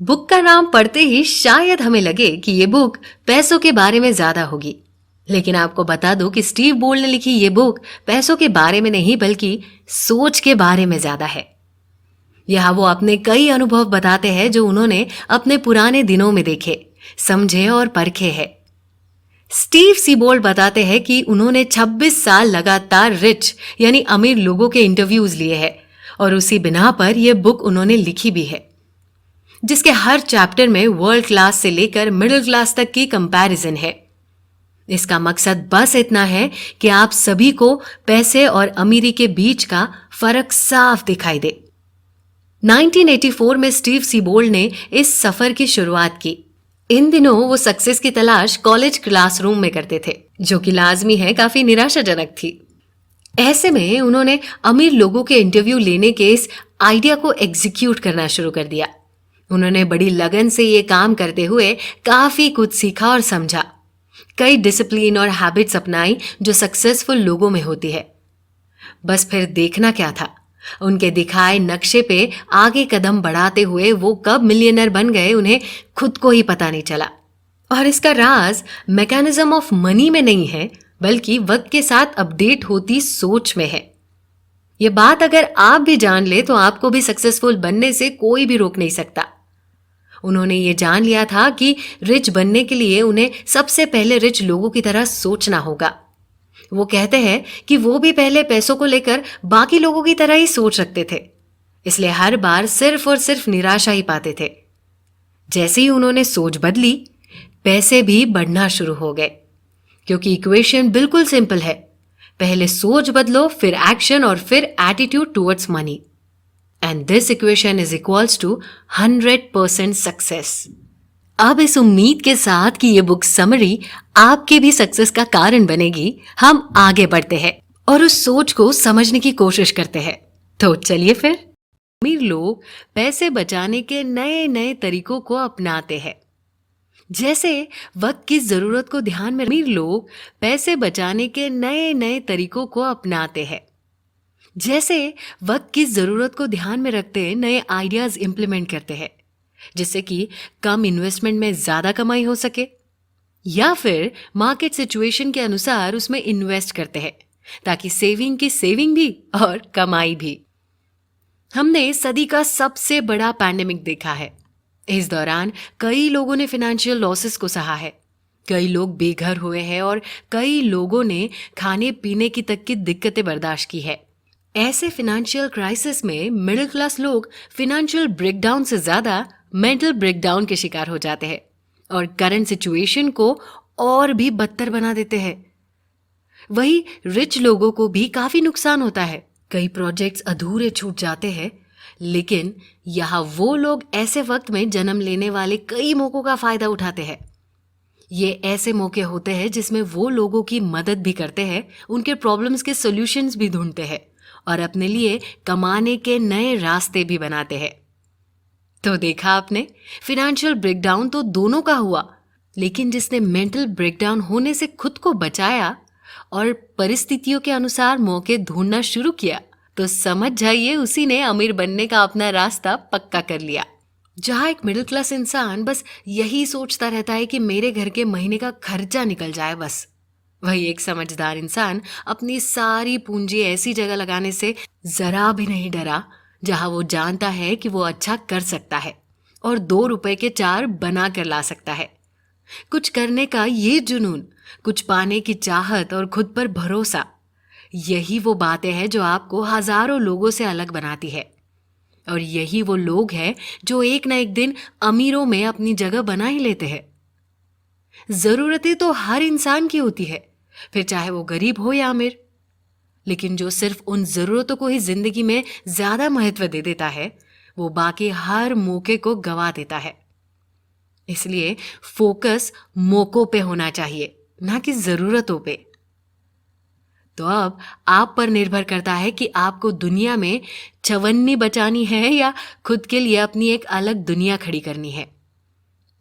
Book का नाम पढ़ते ही शायद हमें लगे कि ये बुक पैसों के बारे में ज्यादा होगी, लेकिन आपको बता दूं कि स्टीव बोल ने लिखी ये बुक पैसों के बारे में नहीं बल्कि सोच के बारे में ज्यादा है। यहाँ वो अपने कई अनुभव बताते हैं जो उन्होंने अपने पुराने दिनों में देखे, समझे और परखे हैं। स्टीव सीबोल्ड बताते हैं कि उन्होंने 26 साल लगातार रिच यानी अमीर लोगों के इंटरव्यूज लिए हैं और उसी बिना पर यह बुक उन्होंने लिखी भी है, जिसके हर चैप्टर में वर्ल्ड क्लास से लेकर मिडिल क्लास तक की कंपैरिजन है। इसका मकसद बस इतना है कि आप सभी को पैसे और अमीरी के बीच का फर्क साफ दिखाई दे। 1984 में स्टीव सीबोल्ड ने इस सफर की शुरुआत की। इन दिनों वो सक्सेस की तलाश कॉलेज क्लासरूम में करते थे, जो कि लाजमी है काफी निराशाजनक थी। ऐसे में उन्होंने अमीर लोगों के इंटरव्यू लेने के इस आइडिया को एग्जीक्यूट करना शुरू कर दिया। उन्होंने बड़ी लगन से ये काम करते हुए काफी कुछ सीखा और समझा, कई डिसिप्लिन और हैबिट्स अपनाई जो सक्सेसफुल लोगों में होती है। बस फिर देखना क्या था, उनके दिखाए नक्शे पे आगे कदम बढ़ाते हुए वो कब मिलियनर बन गए उन्हें खुद को ही पता नहीं चला। और इसका राज मैकेनिज्म ऑफ मनी में नहीं है, बल्कि वक्त के साथ अपडेट होती सोच में है। ये बात अगर आप भी जान ले तो आपको भी सक्सेसफुल बनने से कोई भी रोक नहीं सकता। उन्होंने ये जान लिया था कि रिच बनने के लिए उन्हें सबसे पहले रिच लोगों की तरह सोचना होगा। वो कहते हैं कि वो भी पहले पैसों को लेकर बाकी लोगों की तरह ही सोच रखते थे, इसलिए हर बार सिर्फ और सिर्फ निराशा ही पाते थे। जैसे ही उन्होंने सोच बदली, पैसे भी बढ़ना शुरू हो गए, क्योंकि इक्वेशन बिल्कुल सिंपल है। पहले सोच बदलो, फिर एक्शन और फिर attitude towards money, and this equation is equals to 100% success. अब इस उम्मीद के साथ कि ये बुक समरी आपके भी सक्सेस का कारण बनेगी, हम आगे बढ़ते हैं और उस सोच को समझने की कोशिश करते हैं। तो चलिए फिर। अमीर लोग पैसे बचाने के नए नए तरीकों को अपनाते हैं। जैसे वक्त की जरूरत को ध्यान में अमीर लोग पैसे बचाने के नए नए तरीकों को अपनाते हैं। जैसे वक्त की जरूरत को ध्यान में रखते नए आइडियाज इंप्लीमेंट करते हैं, जिससे कि कम इन्वेस्टमेंट में ज्यादा कमाई हो सके, या फिर मार्केट सिचुएशन के अनुसार उसमें इन्वेस्ट करते हैं ताकि सेविंग की सेविंग भी और कमाई भी। हमने सदी का सबसे बड़ा पैंडेमिक देखा है। इस दौरान कई लोगों ने फाइनेंशियल लॉसेस को सहा है, कई लोग बेघर हुए हैं और कई लोगों ने खाने पीने की तक की दिक्कतें बर्दाश्त की है। ऐसे फाइनेंशियल क्राइसिस में मिडिल क्लास लोग फाइनेंशियल ब्रेकडाउन से ज्यादा मेंटल ब्रेकडाउन के शिकार हो जाते हैं और करंट सिचुएशन को और भी बदतर बना देते हैं। वही रिच लोगों को भी काफी नुकसान होता है, कई प्रोजेक्ट्स अधूरे छूट जाते हैं, लेकिन यहाँ वो लोग ऐसे वक्त में जन्म लेने वाले कई मौकों का फायदा उठाते हैं। ये ऐसे मौके होते हैं जिसमें वो लोगों की मदद भी करते हैं, उनके प्रॉब्लम्स के सॉल्यूशंस भी ढूंढते हैं और अपने लिए कमाने के नए रास्ते भी बनाते हैं। तो देखा आपने, फाइनेंशियल ब्रेकडाउन तो दोनों का हुआ, लेकिन जिसने मेंटल ब्रेकडाउन होने से खुद को बचाया और परिस्थितियों के अनुसार मौके ढूंढना शुरू किया, तो समझ जाइए उसी ने अमीर बनने का अपना रास्ता पक्का कर लिया। जहां एक मिडिल क्लास इंसान बस यही सोचता रहता है कि मेरे घर के महीने का खर्चा निकल जाए बस, वही एक समझदार इंसान अपनी सारी पूंजी ऐसी जगह लगाने से जरा भी नहीं डरा जहां वो जानता है कि वो अच्छा कर सकता है और 2 रुपए के 4 बना कर ला सकता है। कुछ करने का ये जुनून, कुछ पाने की चाहत और खुद पर भरोसा, यही वो बातें हैं जो आपको हजारों लोगों से अलग बनाती है। और यही वो लोग हैं जो एक ना एक दिन अमीरों में अपनी जगह बना ही लेते हैं। जरूरतें तो हर इंसान की होती है, फिर चाहे वो गरीब हो या अमीर, लेकिन जो सिर्फ उन जरूरतों को ही जिंदगी में ज्यादा महत्व दे देता है, वो बाकी हर मौके को गवा देता है। इसलिए फोकस मौकों पे होना चाहिए, ना कि जरूरतों पे। तो अब आप पर निर्भर करता है कि आपको दुनिया में चवन्नी बचानी है या खुद के लिए अपनी एक अलग दुनिया खड़ी करनी है।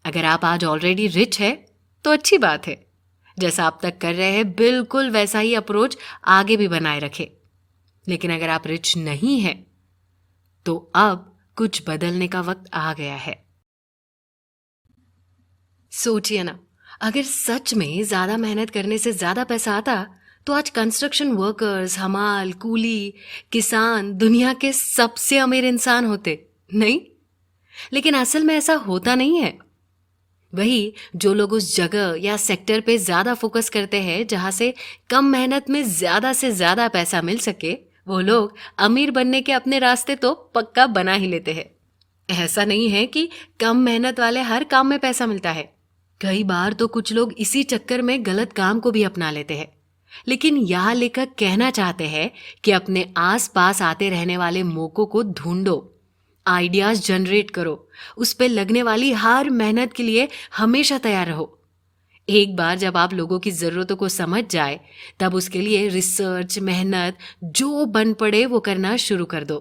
अगर आप आज ऑलरेडी रिच है तो अच्छी बात है, जैसा आप तक कर रहे हैं बिल्कुल वैसा ही अप्रोच आगे भी बनाए रखें। लेकिन अगर आप रिच नहीं हैं तो अब कुछ बदलने का वक्त आ गया है। सोचिए ना, अगर सच में ज्यादा मेहनत करने से ज्यादा पैसा आता तो आज कंस्ट्रक्शन वर्कर्स, हमाल, कूली, किसान दुनिया के सबसे अमीर इंसान होते, नहीं? लेकिन असल में ऐसा होता नहीं है। वही जो लोग उस जगह या सेक्टर पे ज्यादा फोकस करते हैं जहां से कम मेहनत में ज्यादा से ज्यादा पैसा मिल सके, वो लोग अमीर बनने के अपने रास्ते तो पक्का बना ही लेते हैं। ऐसा नहीं है कि कम मेहनत वाले हर काम में पैसा मिलता है। कई बार तो कुछ लोग इसी चक्कर में गलत काम को भी अपना लेते हैं। लेकिन यहाँ लेखक कहना चाहते हैं कि अपने आसपास आते रहने वाले मौकों को ढूंढो, आइडियाज जनरेट करो, उस पे लगने वाली हर मेहनत के लिए हमेशा तैयार रहो। एक बार जब आप लोगों की ज़रूरतों को समझ जाए, तब उसके लिए रिसर्च, मेहनत जो बन पड़े वो करना शुरू कर दो।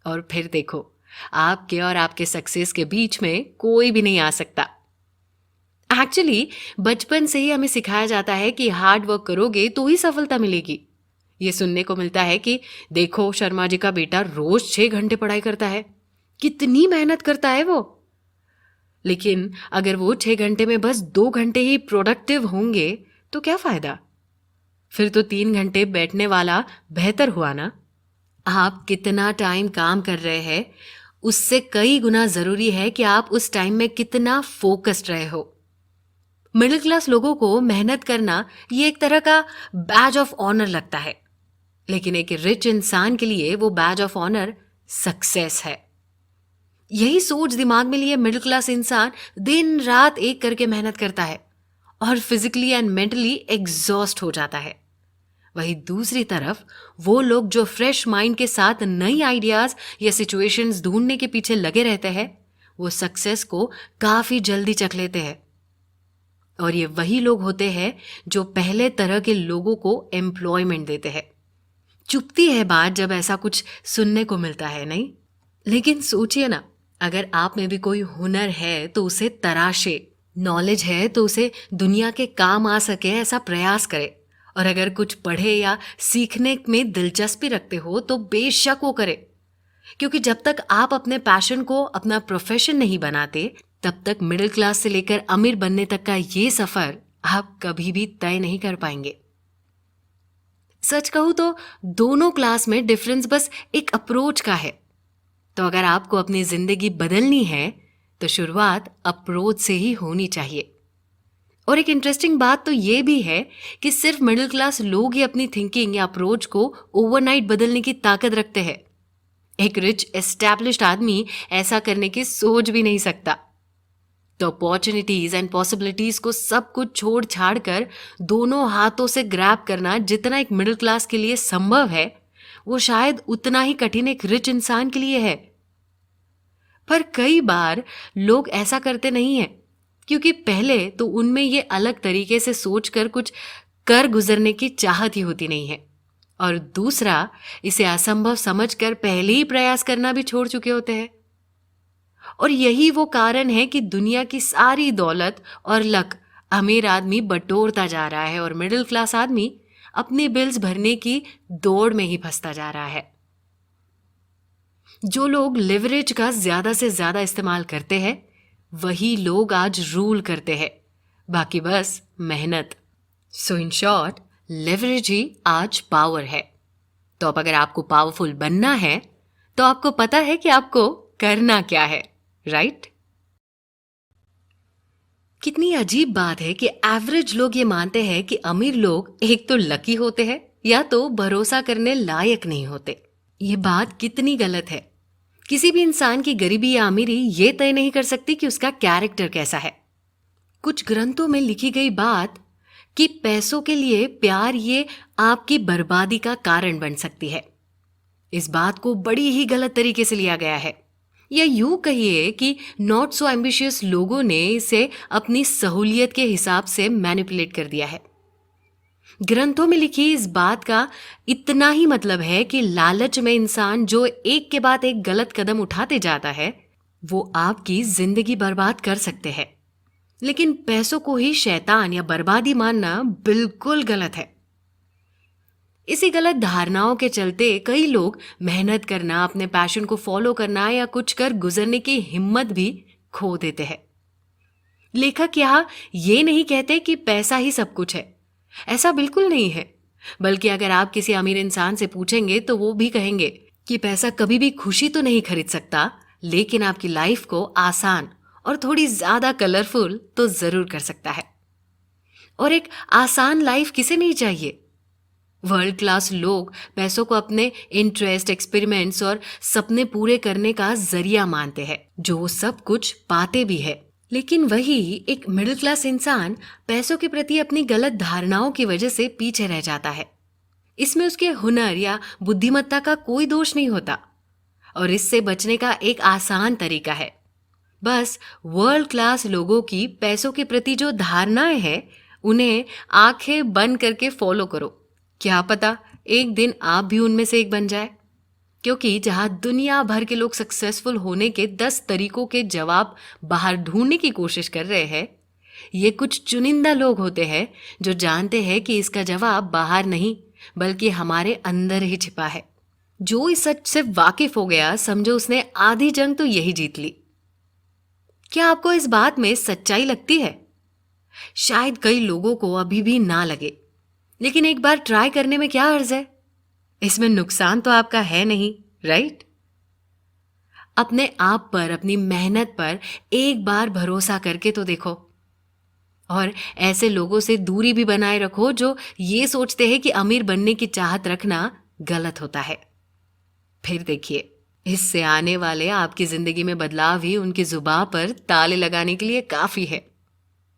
और फिर देखो, आपके और आपके सक्सेस के बीच में कोई भी नहीं आ सकता। एक्चुअली बचपन से ही हमें सिखाया जाता है कि हार्ड वर्क करोगे तो ही सफलता मिलेगी। ये सुनने को मिलता है कि देखो शर्मा जी का बेटा रोज 6 घंटे पढ़ाई करता है, कितनी मेहनत करता है वो। लेकिन अगर वो 6 घंटे में बस 2 घंटे ही प्रोडक्टिव होंगे तो क्या फायदा? फिर तो 3 घंटे बैठने वाला बेहतर हुआ ना। आप कितना टाइम काम कर रहे हैं उससे कई गुना जरूरी है कि आप उस टाइम में कितना फोकस्ड रहे हो। मिडिल क्लास लोगों को मेहनत करना ये एक तरह का बैज ऑफ ऑनर लगता है, लेकिन एक रिच इंसान के लिए वो बैज ऑफ ऑनर सक्सेस है। यही सोच दिमाग में लिए मिडिल क्लास इंसान दिन रात एक करके मेहनत करता है और फिजिकली एंड मेंटली एग्जॉस्ट हो जाता है। वहीं दूसरी तरफ वो लोग जो फ्रेश माइंड के साथ नई आइडियाज या सिचुएशंस ढूंढने के पीछे लगे रहते हैं, वो सक्सेस को काफी जल्दी चख लेते हैं। और ये वही लोग होते हैं जो पहले तरह के लोगों को एम्प्लॉयमेंट देते हैं। चुभती है बात जब ऐसा कुछ सुनने को मिलता है, नहीं? लेकिन सोचिए ना, अगर आप में भी कोई हुनर है तो उसे तराशे, नॉलेज है तो उसे दुनिया के काम आ सके ऐसा प्रयास करे। और अगर कुछ पढ़े या सीखने में दिलचस्पी रखते हो तो बेशक वो करे, क्योंकि जब तक आप अपने पैशन को अपना प्रोफेशन नहीं बनाते तब तक मिडिल क्लास से लेकर अमीर बनने तक का ये सफर आप कभी भी तय नहीं कर पाएंगे। सच कहूं तो दोनों क्लास में डिफरेंस बस एक अप्रोच का है। तो अगर आपको अपनी जिंदगी बदलनी है तो शुरुआत अप्रोच से ही होनी चाहिए। और एक इंटरेस्टिंग बात तो ये भी है कि सिर्फ मिडिल क्लास लोग ही अपनी थिंकिंग या अप्रोच को ओवरनाइट बदलने की ताकत रखते हैं। एक रिच एस्टैब्लिश्ड आदमी ऐसा करने की सोच भी नहीं सकता। तो अपॉर्चुनिटीज एंड पॉसिबिलिटीज को सब कुछ छोड़ छाड़ कर दोनों हाथों से ग्रैब करना जितना एक मिडिल क्लास के लिए संभव है, वो शायद उतना ही कठिन एक रिच इंसान के लिए है। पर कई बार लोग ऐसा करते नहीं है, क्योंकि पहले तो उनमें ये अलग तरीके से सोचकर कुछ कर गुजरने की चाहत ही होती नहीं है, और दूसरा इसे असंभव समझकर पहले ही प्रयास करना भी छोड़ चुके होते हैं। और यही वो कारण है कि दुनिया की सारी दौलत और लक अमीर आदमी बटोरता जा रहा है और मिडिल क्लास आदमी अपने बिल्स भरने की दौड़ में ही फंसता जा रहा है। जो लोग लिवरेज का ज्यादा से ज्यादा इस्तेमाल करते हैं वही लोग आज रूल करते हैं, बाकी बस मेहनत। सो इन शॉर्ट, लिवरेज ही आज पावर है। तो अब अगर आपको पावरफुल बनना है तो आपको पता है कि आपको करना क्या है, राइट? कितनी अजीब बात है कि एवरेज लोग ये मानते हैं कि अमीर लोग एक तो लकी होते हैं या तो भरोसा करने लायक नहीं होते। ये बात कितनी गलत है। किसी भी इंसान की गरीबी या अमीरी ये तय नहीं कर सकती कि उसका कैरेक्टर कैसा है। कुछ ग्रंथों में लिखी गई बात कि पैसों के लिए प्यार ये आपकी बर्बादी का कारण बन सकती है, इस बात को बड़ी ही गलत तरीके से लिया गया है। या यूं कहिए कि नॉट सो एम्बिशियस लोगों ने इसे अपनी सहूलियत के हिसाब से मैनिपुलेट कर दिया है। ग्रंथों में लिखी इस बात का इतना ही मतलब है कि लालच में इंसान जो एक के बाद एक गलत कदम उठाते जाता है वो आपकी जिंदगी बर्बाद कर सकते हैं। लेकिन पैसों को ही शैतान या बर्बादी मानना बिल्कुल गलत है। इसी गलत धारणाओं के चलते कई लोग मेहनत करना, अपने पैशन को फॉलो करना या कुछ कर गुजरने की हिम्मत भी खो देते हैं। लेखक यहाँ ये नहीं कहते कि पैसा ही सब कुछ है। ऐसा बिल्कुल नहीं है। बल्कि अगर आप किसी अमीर इंसान से पूछेंगे तो वो भी कहेंगे कि पैसा कभी भी खुशी तो नहीं खरीद सकता, लेकिन आपकी लाइफ को आसान और थोड़ी ज्यादा कलरफुल तो जरूर कर सकता है। और एक आसान लाइफ किसे नहीं चाहिए? वर्ल्ड क्लास लोग पैसों को अपने इंटरेस्ट, एक्सपेरिमेंट्स और सपने पूरे करने का जरिया मानते हैं, जो वो सब कुछ पाते भी है। लेकिन वही एक मिडिल क्लास इंसान पैसों के प्रति अपनी गलत धारणाओं की वजह से पीछे रह जाता है। इसमें उसके हुनर या बुद्धिमत्ता का कोई दोष नहीं होता। और इससे बचने का एक आसान तरीका है, बस वर्ल्ड क्लास लोगों की पैसों के प्रति जो धारणाएं हैं उन्हें आंखें बंद करके फॉलो करो। क्या पता एक दिन आप भी उनमें से एक बन जाए। क्योंकि जहां दुनिया भर के लोग सक्सेसफुल होने के 10 तरीकों के जवाब बाहर ढूंढने की कोशिश कर रहे हैं, ये कुछ चुनिंदा लोग होते हैं जो जानते हैं कि इसका जवाब बाहर नहीं बल्कि हमारे अंदर ही छिपा है। जो इस सच से वाकिफ हो गया, समझो उसने आधी जंग तो यही जीत ली। क्या आपको इस बात में सच्चाई लगती है? शायद कई लोगों को अभी भी ना लगे, लेकिन एक बार ट्राई करने में क्या अर्ज है? इसमें नुकसान तो आपका है नहीं, राइट? अपने आप पर, अपनी मेहनत पर एक बार भरोसा करके तो देखो। और ऐसे लोगों से दूरी भी बनाए रखो जो ये सोचते हैं कि अमीर बनने की चाहत रखना गलत होता है। फिर देखिए, इससे आने वाले आपकी जिंदगी में बदलाव ही उनकी जुबान पर ताले लगाने के लिए काफी है।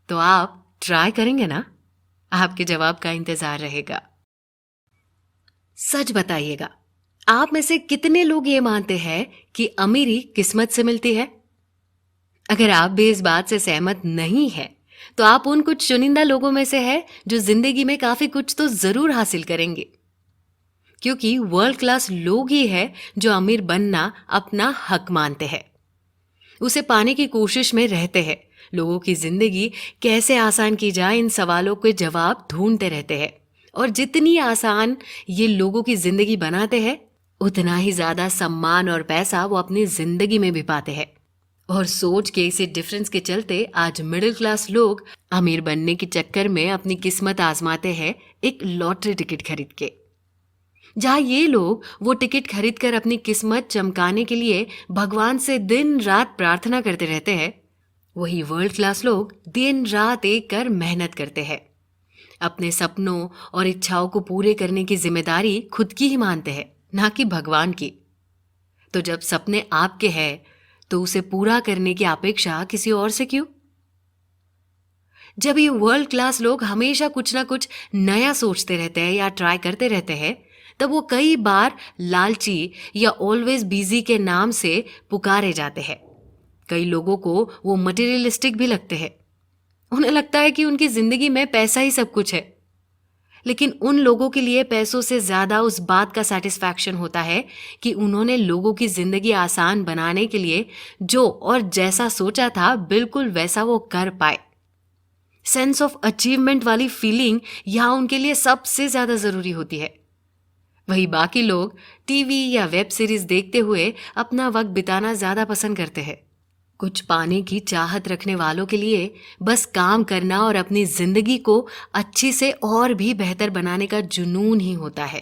तो आप ट्राई करेंगे ना? आपके जवाब का इंतजार रहेगा। सच बताइएगा, आप में से कितने लोग ये मानते हैं कि अमीरी किस्मत से मिलती है? अगर आप भी इस बात से सहमत नहीं हैं, तो आप उन कुछ चुनिंदा लोगों में से हैं जो जिंदगी में काफी कुछ तो जरूर हासिल करेंगे। क्योंकि वर्ल्ड क्लास लोग ही है जो अमीर बनना अपना हक मानते हैं, उसे पाने की कोशिश में रहते हैं, लोगों की जिंदगी कैसे आसान की जाए इन सवालों के जवाब ढूंढते रहते हैं। और जितनी आसान ये लोगों की जिंदगी बनाते हैं, उतना ही ज्यादा सम्मान और पैसा वो अपनी जिंदगी में भी पाते हैं। और सोच के इसी डिफरेंस के चलते आज मिडिल क्लास लोग अमीर बनने के चक्कर में अपनी किस्मत आजमाते हैं एक लॉटरी टिकट खरीद के। जहां ये लोग वो टिकट खरीद कर अपनी किस्मत चमकाने के लिए भगवान से दिन रात प्रार्थना करते रहते हैं, वही वर्ल्ड क्लास लोग दिन रात एक कर मेहनत करते हैं। अपने सपनों और इच्छाओं को पूरे करने की जिम्मेदारी खुद की ही मानते हैं, ना कि भगवान की। तो जब सपने आपके हैं तो उसे पूरा करने की अपेक्षा किसी और से क्यों? जब ये वर्ल्ड क्लास लोग हमेशा कुछ ना कुछ नया सोचते रहते हैं या ट्राई करते रहते हैं, तब वो कई बार लालची या ऑलवेज बिजी के नाम से पुकारे जाते हैं। कई लोगों को वो मटेरियलिस्टिक भी लगते हैं। उन्हें लगता है कि उनकी जिंदगी में पैसा ही सब कुछ है। लेकिन उन लोगों के लिए पैसों से ज्यादा उस बात का सेटिस्फैक्शन होता है कि उन्होंने लोगों की जिंदगी आसान बनाने के लिए जो और जैसा सोचा था बिल्कुल वैसा वो कर पाए। सेंस ऑफ अचीवमेंट वाली फीलिंग यहां उनके लिए सबसे ज्यादा जरूरी होती है। वही बाकी लोग टीवी या वेब सीरीज देखते हुए अपना वक्त बिताना ज्यादा पसंद करते हैं। कुछ पाने की चाहत रखने वालों के लिए बस काम करना और अपनी जिंदगी को अच्छी से और भी बेहतर बनाने का जुनून ही होता है।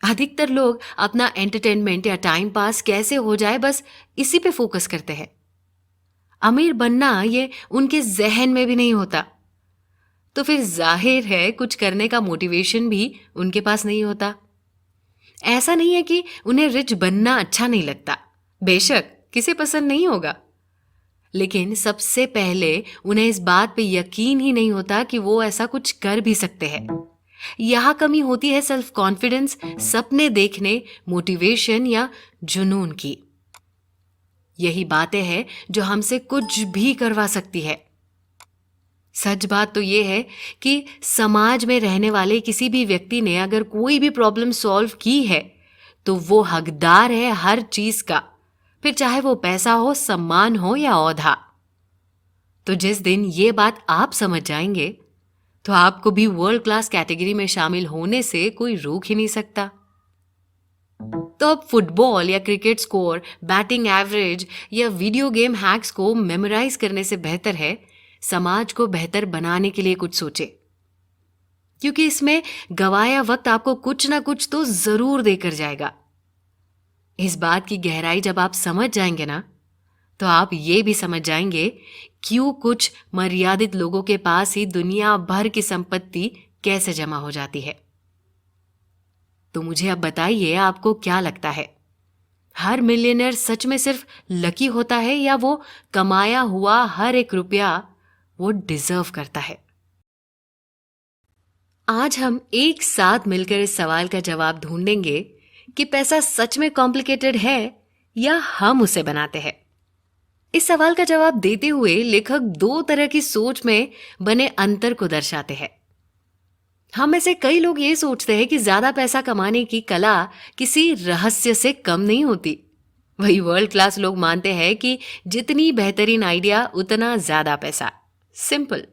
अधिकतर लोग अपना एंटरटेनमेंट या टाइम पास कैसे हो जाए बस इसी पे फोकस करते हैं। अमीर बनना ये उनके जहन में भी नहीं होता। तो फिर जाहिर है कुछ करने का मोटिवेशन भी उनके पास नहीं होता। ऐसा नहीं है कि उन्हें रिच बनना अच्छा नहीं लगता, बेशक किसे पसंद नहीं होगा, लेकिन सबसे पहले उन्हें इस बात पे यकीन ही नहीं होता कि वो ऐसा कुछ कर भी सकते हैं। यहां कमी होती है सेल्फ कॉन्फिडेंस, सपने देखने, मोटिवेशन या जुनून की। यही बातें हैं जो हमसे कुछ भी करवा सकती है। सच बात तो ये है कि समाज में रहने वाले किसी भी व्यक्ति ने अगर कोई भी प्रॉब्लम सॉल्व की है तो वो हकदार है हर चीज का, फिर चाहे वो पैसा हो, सम्मान हो या औधा। तो जिस दिन ये बात आप समझ जाएंगे तो आपको भी वर्ल्ड क्लास कैटेगरी में शामिल होने से कोई रोक ही नहीं सकता। तो अब फुटबॉल या क्रिकेट स्कोर, बैटिंग एवरेज या वीडियो गेम हैक्स को मेमोराइज करने से बेहतर है समाज को बेहतर बनाने के लिए कुछ सोचे, क्योंकि इसमें गवाया वक्त आपको कुछ ना कुछ तो जरूर देकर जाएगा। इस बात की गहराई जब आप समझ जाएंगे ना, तो आप ये भी समझ जाएंगे क्यों कुछ मर्यादित लोगों के पास ही दुनिया भर की संपत्ति कैसे जमा हो जाती है। तो मुझे अब बताइए, आपको क्या लगता है, हर मिलियनर सच में सिर्फ लकी होता है या वो कमाया हुआ हर एक रुपया वो डिजर्व करता है? आज हम एक साथ मिलकर इस सवाल का जवाब ढूंढेंगे कि पैसा सच में कॉम्प्लिकेटेड है या हम उसे बनाते हैं। इस सवाल का जवाब देते हुए लेखक दो तरह की सोच में बने अंतर को दर्शाते हैं। हम में से कई लोग ये सोचते हैं कि ज्यादा पैसा कमाने की कला किसी रहस्य से कम नहीं होती। वही वर्ल्ड क्लास लोग मानते हैं कि जितनी बेहतरीन आइडिया उतना ज्यादा पैसा। सिंपल।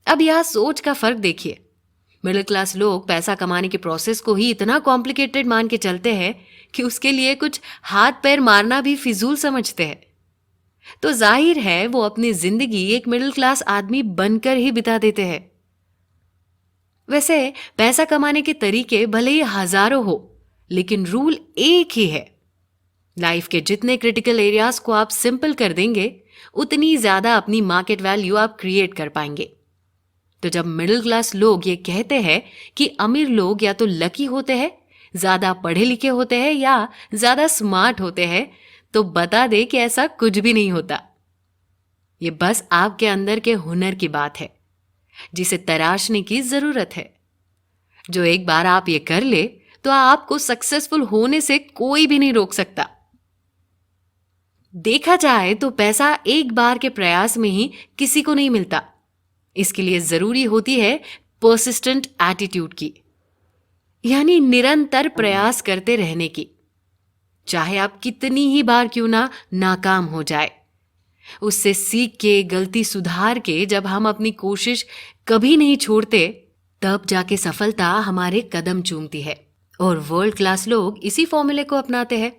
अब यह सोच का फर्क देखिए। मिडिल क्लास लोग पैसा कमाने के प्रोसेस को ही इतना कॉम्प्लिकेटेड मान के चलते हैं कि उसके लिए कुछ हाथ पैर मारना भी फिजूल समझते हैं। तो जाहिर है वो अपनी जिंदगी एक मिडिल क्लास आदमी बनकर ही बिता देते हैं। वैसे पैसा कमाने के तरीके भले ही हजारों हो, लेकिन रूल एक ही है। लाइफ के जितने क्रिटिकल एरियाज को आप सिंपल कर देंगे, उतनी ज्यादा अपनी मार्केट वैल्यू आप क्रिएट कर पाएंगे। तो जब मिडिल क्लास लोग ये कहते हैं कि अमीर लोग या तो लकी होते हैं, ज्यादा पढ़े लिखे होते हैं या ज्यादा स्मार्ट होते हैं, तो बता दे कि ऐसा कुछ भी नहीं होता। ये बस आपके अंदर के हुनर की बात है, जिसे तराशने की जरूरत है। जो एक बार आप ये कर ले, तो आपको सक्सेसफुल होने से कोई भी नहीं रोक सकता। देखा जाए तो पैसा एक बार के प्रयास में ही किसी को नहीं मिलता। इसके लिए जरूरी होती है पर्सिस्टेंट एटीट्यूड की, यानी निरंतर प्रयास करते रहने की। चाहे आप कितनी ही बार क्यों ना नाकाम हो जाए, उससे सीख के, गलती सुधार के जब हम अपनी कोशिश कभी नहीं छोड़ते, तब जाके सफलता हमारे कदम चूमती है। और वर्ल्ड क्लास लोग इसी फॉर्मूले को अपनाते हैं,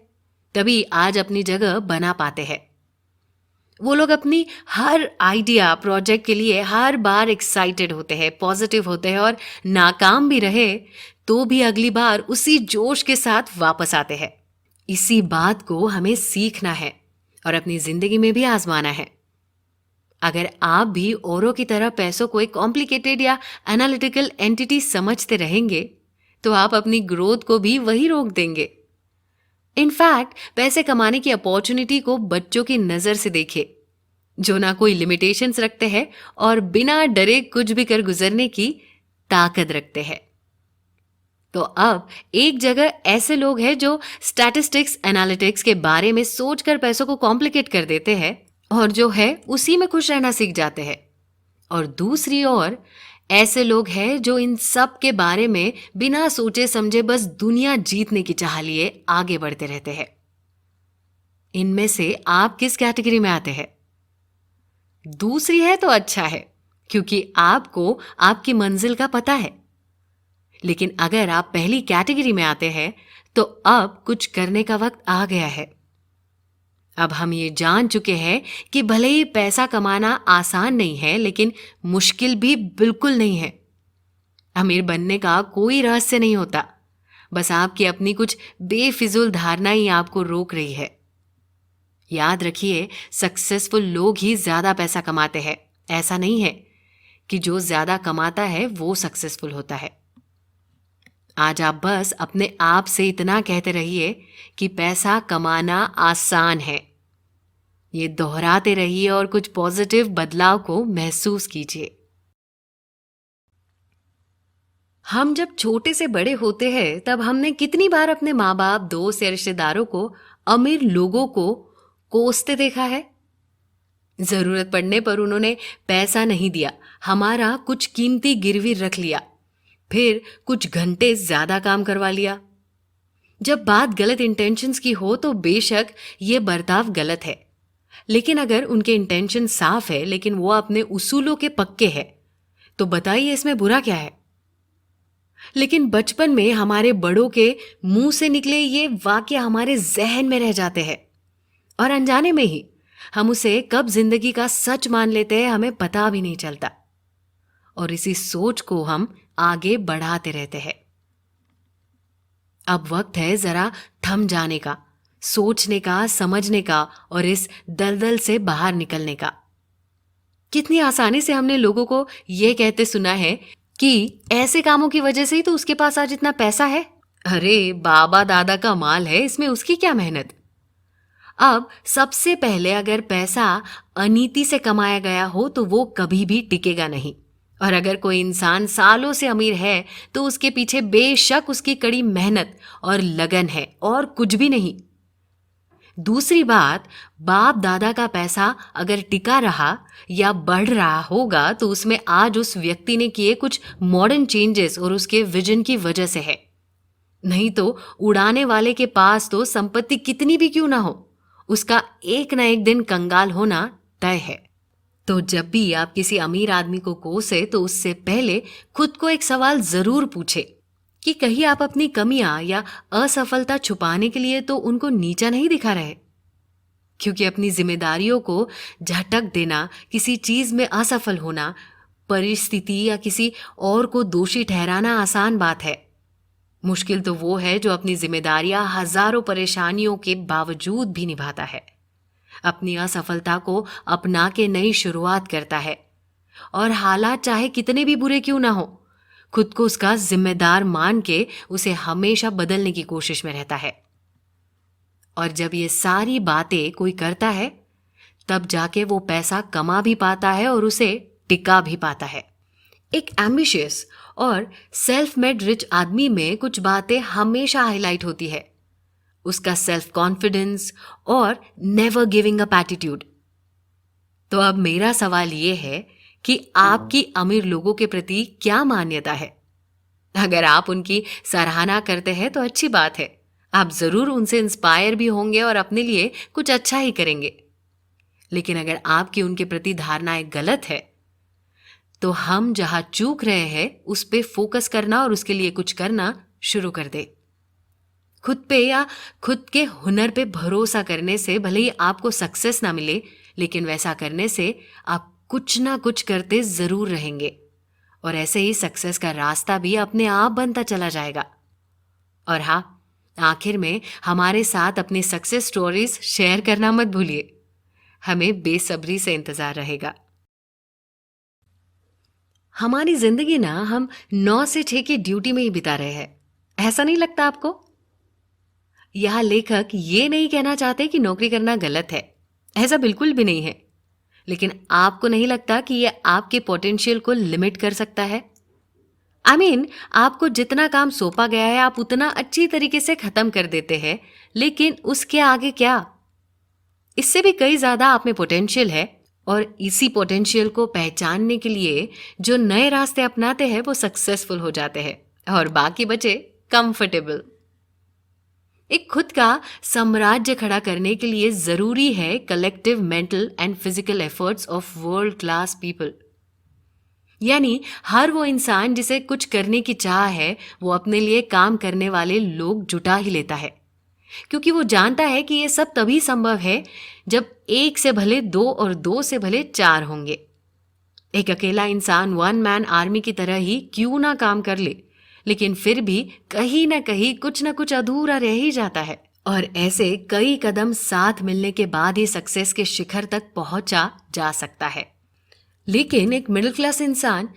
तभी आज अपनी जगह बना पाते हैं। वो लोग अपनी हर आइडिया, प्रोजेक्ट के लिए हर बार एक्साइटेड होते हैं, पॉजिटिव होते हैं, और नाकाम भी रहे तो भी अगली बार उसी जोश के साथ वापस आते हैं। इसी बात को हमें सीखना है और अपनी जिंदगी में भी आजमाना है। अगर आप भी औरों की तरह पैसों को एक कॉम्प्लिकेटेड या एनालिटिकल एंटिटी समझते रहेंगे, तो आप अपनी ग्रोथ को भी वही रोक देंगे। इनफैक्ट पैसे कमाने की अपॉर्चुनिटी को बच्चों की नजर से देखिए, जो ना कोई लिमिटेशंस रखते हैं और बिना डरे कुछ भी कर गुजरने की ताकत रखते हैं। तो अब एक जगह ऐसे लोग हैं जो स्टैटिस्टिक्स, एनालिटिक्स के बारे में सोचकर पैसों को कॉम्प्लिकेट कर देते हैं और जो है उसी में खुश रहना सीख जाते हैं। और दूसरी ओर ऐसे लोग हैं जो इन सब के बारे में बिना सोचे समझे बस दुनिया जीतने की चाह लिए आगे बढ़ते रहते हैं। इनमें से आप किस कैटेगरी में आते हैं? दूसरी है तो अच्छा है, क्योंकि आपको आपकी मंजिल का पता है। लेकिन अगर आप पहली कैटेगरी में आते हैं, तो अब कुछ करने का वक्त आ गया है। अब हम ये जान चुके हैं कि भले ही पैसा कमाना आसान नहीं है, लेकिन मुश्किल भी बिल्कुल नहीं है। अमीर बनने का कोई रहस्य नहीं होता, बस आपकी अपनी कुछ बेफिजूल धारणा ही आपको रोक रही है। याद रखिए, सक्सेसफुल लोग ही ज्यादा पैसा कमाते हैं। ऐसा नहीं है कि जो ज्यादा कमाता है वो सक्सेसफुल होता है। आज आप बस अपने आप से इतना कहते रहिए कि पैसा कमाना आसान है। ये दोहराते रहिए और कुछ पॉजिटिव बदलाव को महसूस कीजिए। हम जब छोटे से बड़े होते हैं, तब हमने कितनी बार अपने माँ बाप, दोस्त या रिश्तेदारों को अमीर लोगों को कोसते देखा है। जरूरत पड़ने पर उन्होंने पैसा नहीं दिया, हमारा कुछ कीमती गिरवी रख लिया, फिर कुछ घंटे ज्यादा काम करवा लिया। जब बात गलत इंटेंशंस की हो तो बेशक ये बर्ताव गलत है, लेकिन अगर उनके इंटेंशन साफ है लेकिन वो अपने उसूलों के पक्के हैं, तो बताइए इसमें बुरा क्या है? लेकिन बचपन में हमारे बड़ों के मुंह से निकले ये वाक्य हमारे जहन में रह जाते हैं और अनजाने में ही हम उसे कब जिंदगी का सच मान लेते हैं हमें पता भी नहीं चलता, और इसी सोच को हम आगे बढ़ाते रहते हैं। अब वक्त है जरा थम जाने का, सोचने का, समझने का और इस दलदल से बाहर निकलने का। कितनी आसानी से हमने लोगों को यह कहते सुना है कि ऐसे कामों की वजह से ही तो उसके पास आज इतना पैसा है। अरे बाबा दादा का माल है, इसमें उसकी क्या मेहनत। अब सबसे पहले अगर पैसा अनीति से कमाया गया हो तो वो कभी भी टिकेगा नहीं, और अगर कोई इंसान सालों से अमीर है तो उसके पीछे बेशक उसकी कड़ी मेहनत और लगन है और कुछ भी नहीं। दूसरी बात, बाप दादा का पैसा अगर टिका रहा या बढ़ रहा होगा तो उसमें आज उस व्यक्ति ने किए कुछ मॉडर्न चेंजेस और उसके विजन की वजह से है। नहीं तो उड़ाने वाले के पास तो संपत्ति कितनी भी क्यों ना हो, उसका एक ना एक दिन कंगाल होना तय है। तो जब भी आप किसी अमीर आदमी को कोसे तो उससे पहले खुद को एक सवाल जरूर पूछे कि कहीं आप अपनी कमियां या असफलता छुपाने के लिए तो उनको नीचा नहीं दिखा रहे। क्योंकि अपनी जिम्मेदारियों को झटक देना, किसी चीज में असफल होना, परिस्थिति या किसी और को दोषी ठहराना आसान बात है। मुश्किल तो वो है जो अपनी जिम्मेदारियां हजारों परेशानियों के बावजूद भी निभाता है, अपनी असफलता को अपना के नई शुरुआत करता है और हालात चाहे कितने भी बुरे क्यों ना हो, खुद को उसका जिम्मेदार मान के उसे हमेशा बदलने की कोशिश में रहता है। और जब ये सारी बातें कोई करता है तब जाके वो पैसा कमा भी पाता है और उसे टिका भी पाता है। एक एम्बिशियस और सेल्फ मेड रिच आदमी में कुछ बातें हमेशा हाईलाइट होती है, उसका सेल्फ कॉन्फिडेंस और नेवर गिविंग अप एटीट्यूड। तो अब मेरा सवाल ये है कि आपकी अमीर लोगों के प्रति क्या मान्यता है। अगर आप उनकी सराहना करते हैं तो अच्छी बात है, आप जरूर उनसे इंस्पायर भी होंगे और अपने लिए कुछ अच्छा ही करेंगे। लेकिन अगर आपकी उनके प्रति धारणाएं गलत है तो हम जहां चूक रहे हैं उस पे फोकस करना और उसके लिए कुछ करना शुरू कर दे। खुद पे या खुद के हुनर पे भरोसा करने से भले ही आपको सक्सेस ना मिले, लेकिन वैसा करने से आप कुछ ना कुछ करते जरूर रहेंगे और ऐसे ही सक्सेस का रास्ता भी अपने आप बनता चला जाएगा। और हाँ, आखिर में हमारे साथ अपनी सक्सेस स्टोरीज शेयर करना मत भूलिए, हमें बेसब्री से इंतजार रहेगा। हमारी जिंदगी ना हम 9 से 6 की ड्यूटी में ही बिता रहे हैं, ऐसा नहीं लगता आपको? यह लेखक ये नहीं कहना चाहते कि नौकरी करना गलत है, ऐसा बिल्कुल भी नहीं है, लेकिन आपको नहीं लगता कि यह आपके पोटेंशियल को लिमिट कर सकता है? आपको जितना काम सौंपा गया है आप उतना अच्छी तरीके से खत्म कर देते हैं, लेकिन उसके आगे क्या? इससे भी कई ज्यादा आप में पोटेंशियल है और इसी पोटेंशियल को पहचानने के लिए जो नए रास्ते अपनाते हैं वो सक्सेसफुल हो जाते हैं और बाकी बचे कंफर्टेबल। एक खुद का साम्राज्य खड़ा करने के लिए जरूरी है collective mental and physical efforts of world class people. यानी हर वो इंसान जिसे कुछ करने की चाह है वो अपने लिए काम करने वाले लोग जुटा ही लेता है, क्योंकि वो जानता है कि ये सब तभी संभव है जब 1 से भले 2 और 2 से भले 4 होंगे। एक अकेला इंसान 1 मैन आर्मी की तरह ही क्यों ना काम कर ले, लेकिन फिर भी कहीं ना कहीं कुछ ना कुछ अधूरा रह ही जाता है और ऐसे कई कदम साथ मिलने के बाद ही सक्सेस के शिखर तक पहुंचा जा सकता है। लेकिन एक मिडिल क्लास इंसान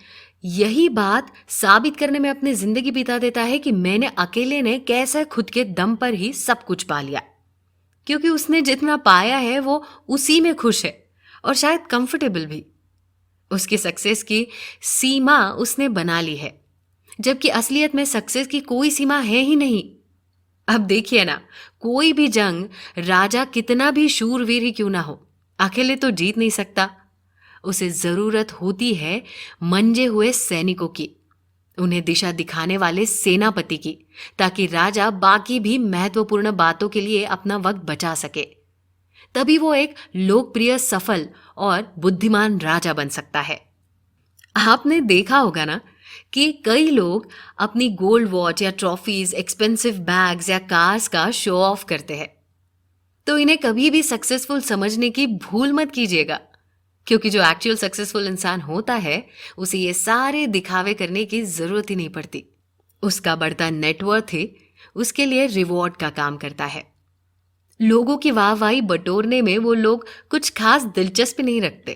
यही बात साबित करने में अपनी जिंदगी बिता देता है कि मैंने अकेले ने कैसे खुद के दम पर ही सब कुछ पा लिया, क्योंकि उसने जितना पाया है वो उसी में खुश है और शायद कंफर्टेबल भी। उसकी सक्सेस की सीमा उसने बना ली है, जबकि असलियत में सक्सेस की कोई सीमा है ही नहीं। अब देखिए ना, कोई भी जंग राजा कितना भी शूरवीर ही क्यों ना हो, अकेले तो जीत नहीं सकता। उसे जरूरत होती है मंजे हुए सैनिकों की, उन्हें दिशा दिखाने वाले सेनापति की, ताकि राजा बाकी भी महत्वपूर्ण बातों के लिए अपना वक्त बचा सके। तभी वो एक लोकप्रिय, सफल और बुद्धिमान राजा बन सकता है। आपने देखा होगा ना कि कई लोग अपनी गोल्ड वॉच या ट्रॉफीज, एक्सपेंसिव बैग्स या कार्स का शो ऑफ करते हैं। तो इन्हें कभी भी सक्सेसफुल समझने की भूल मत कीजिएगा, क्योंकि जो एक्चुअल सक्सेसफुल इंसान होता है उसे ये सारे दिखावे करने की जरूरत ही नहीं पड़ती। उसका बढ़ता नेटवर्थ ही उसके लिए रिवॉर्ड का काम करता है। लोगों की वाहवाही बटोरने में वो लोग कुछ खास दिलचस्पी नहीं रखते।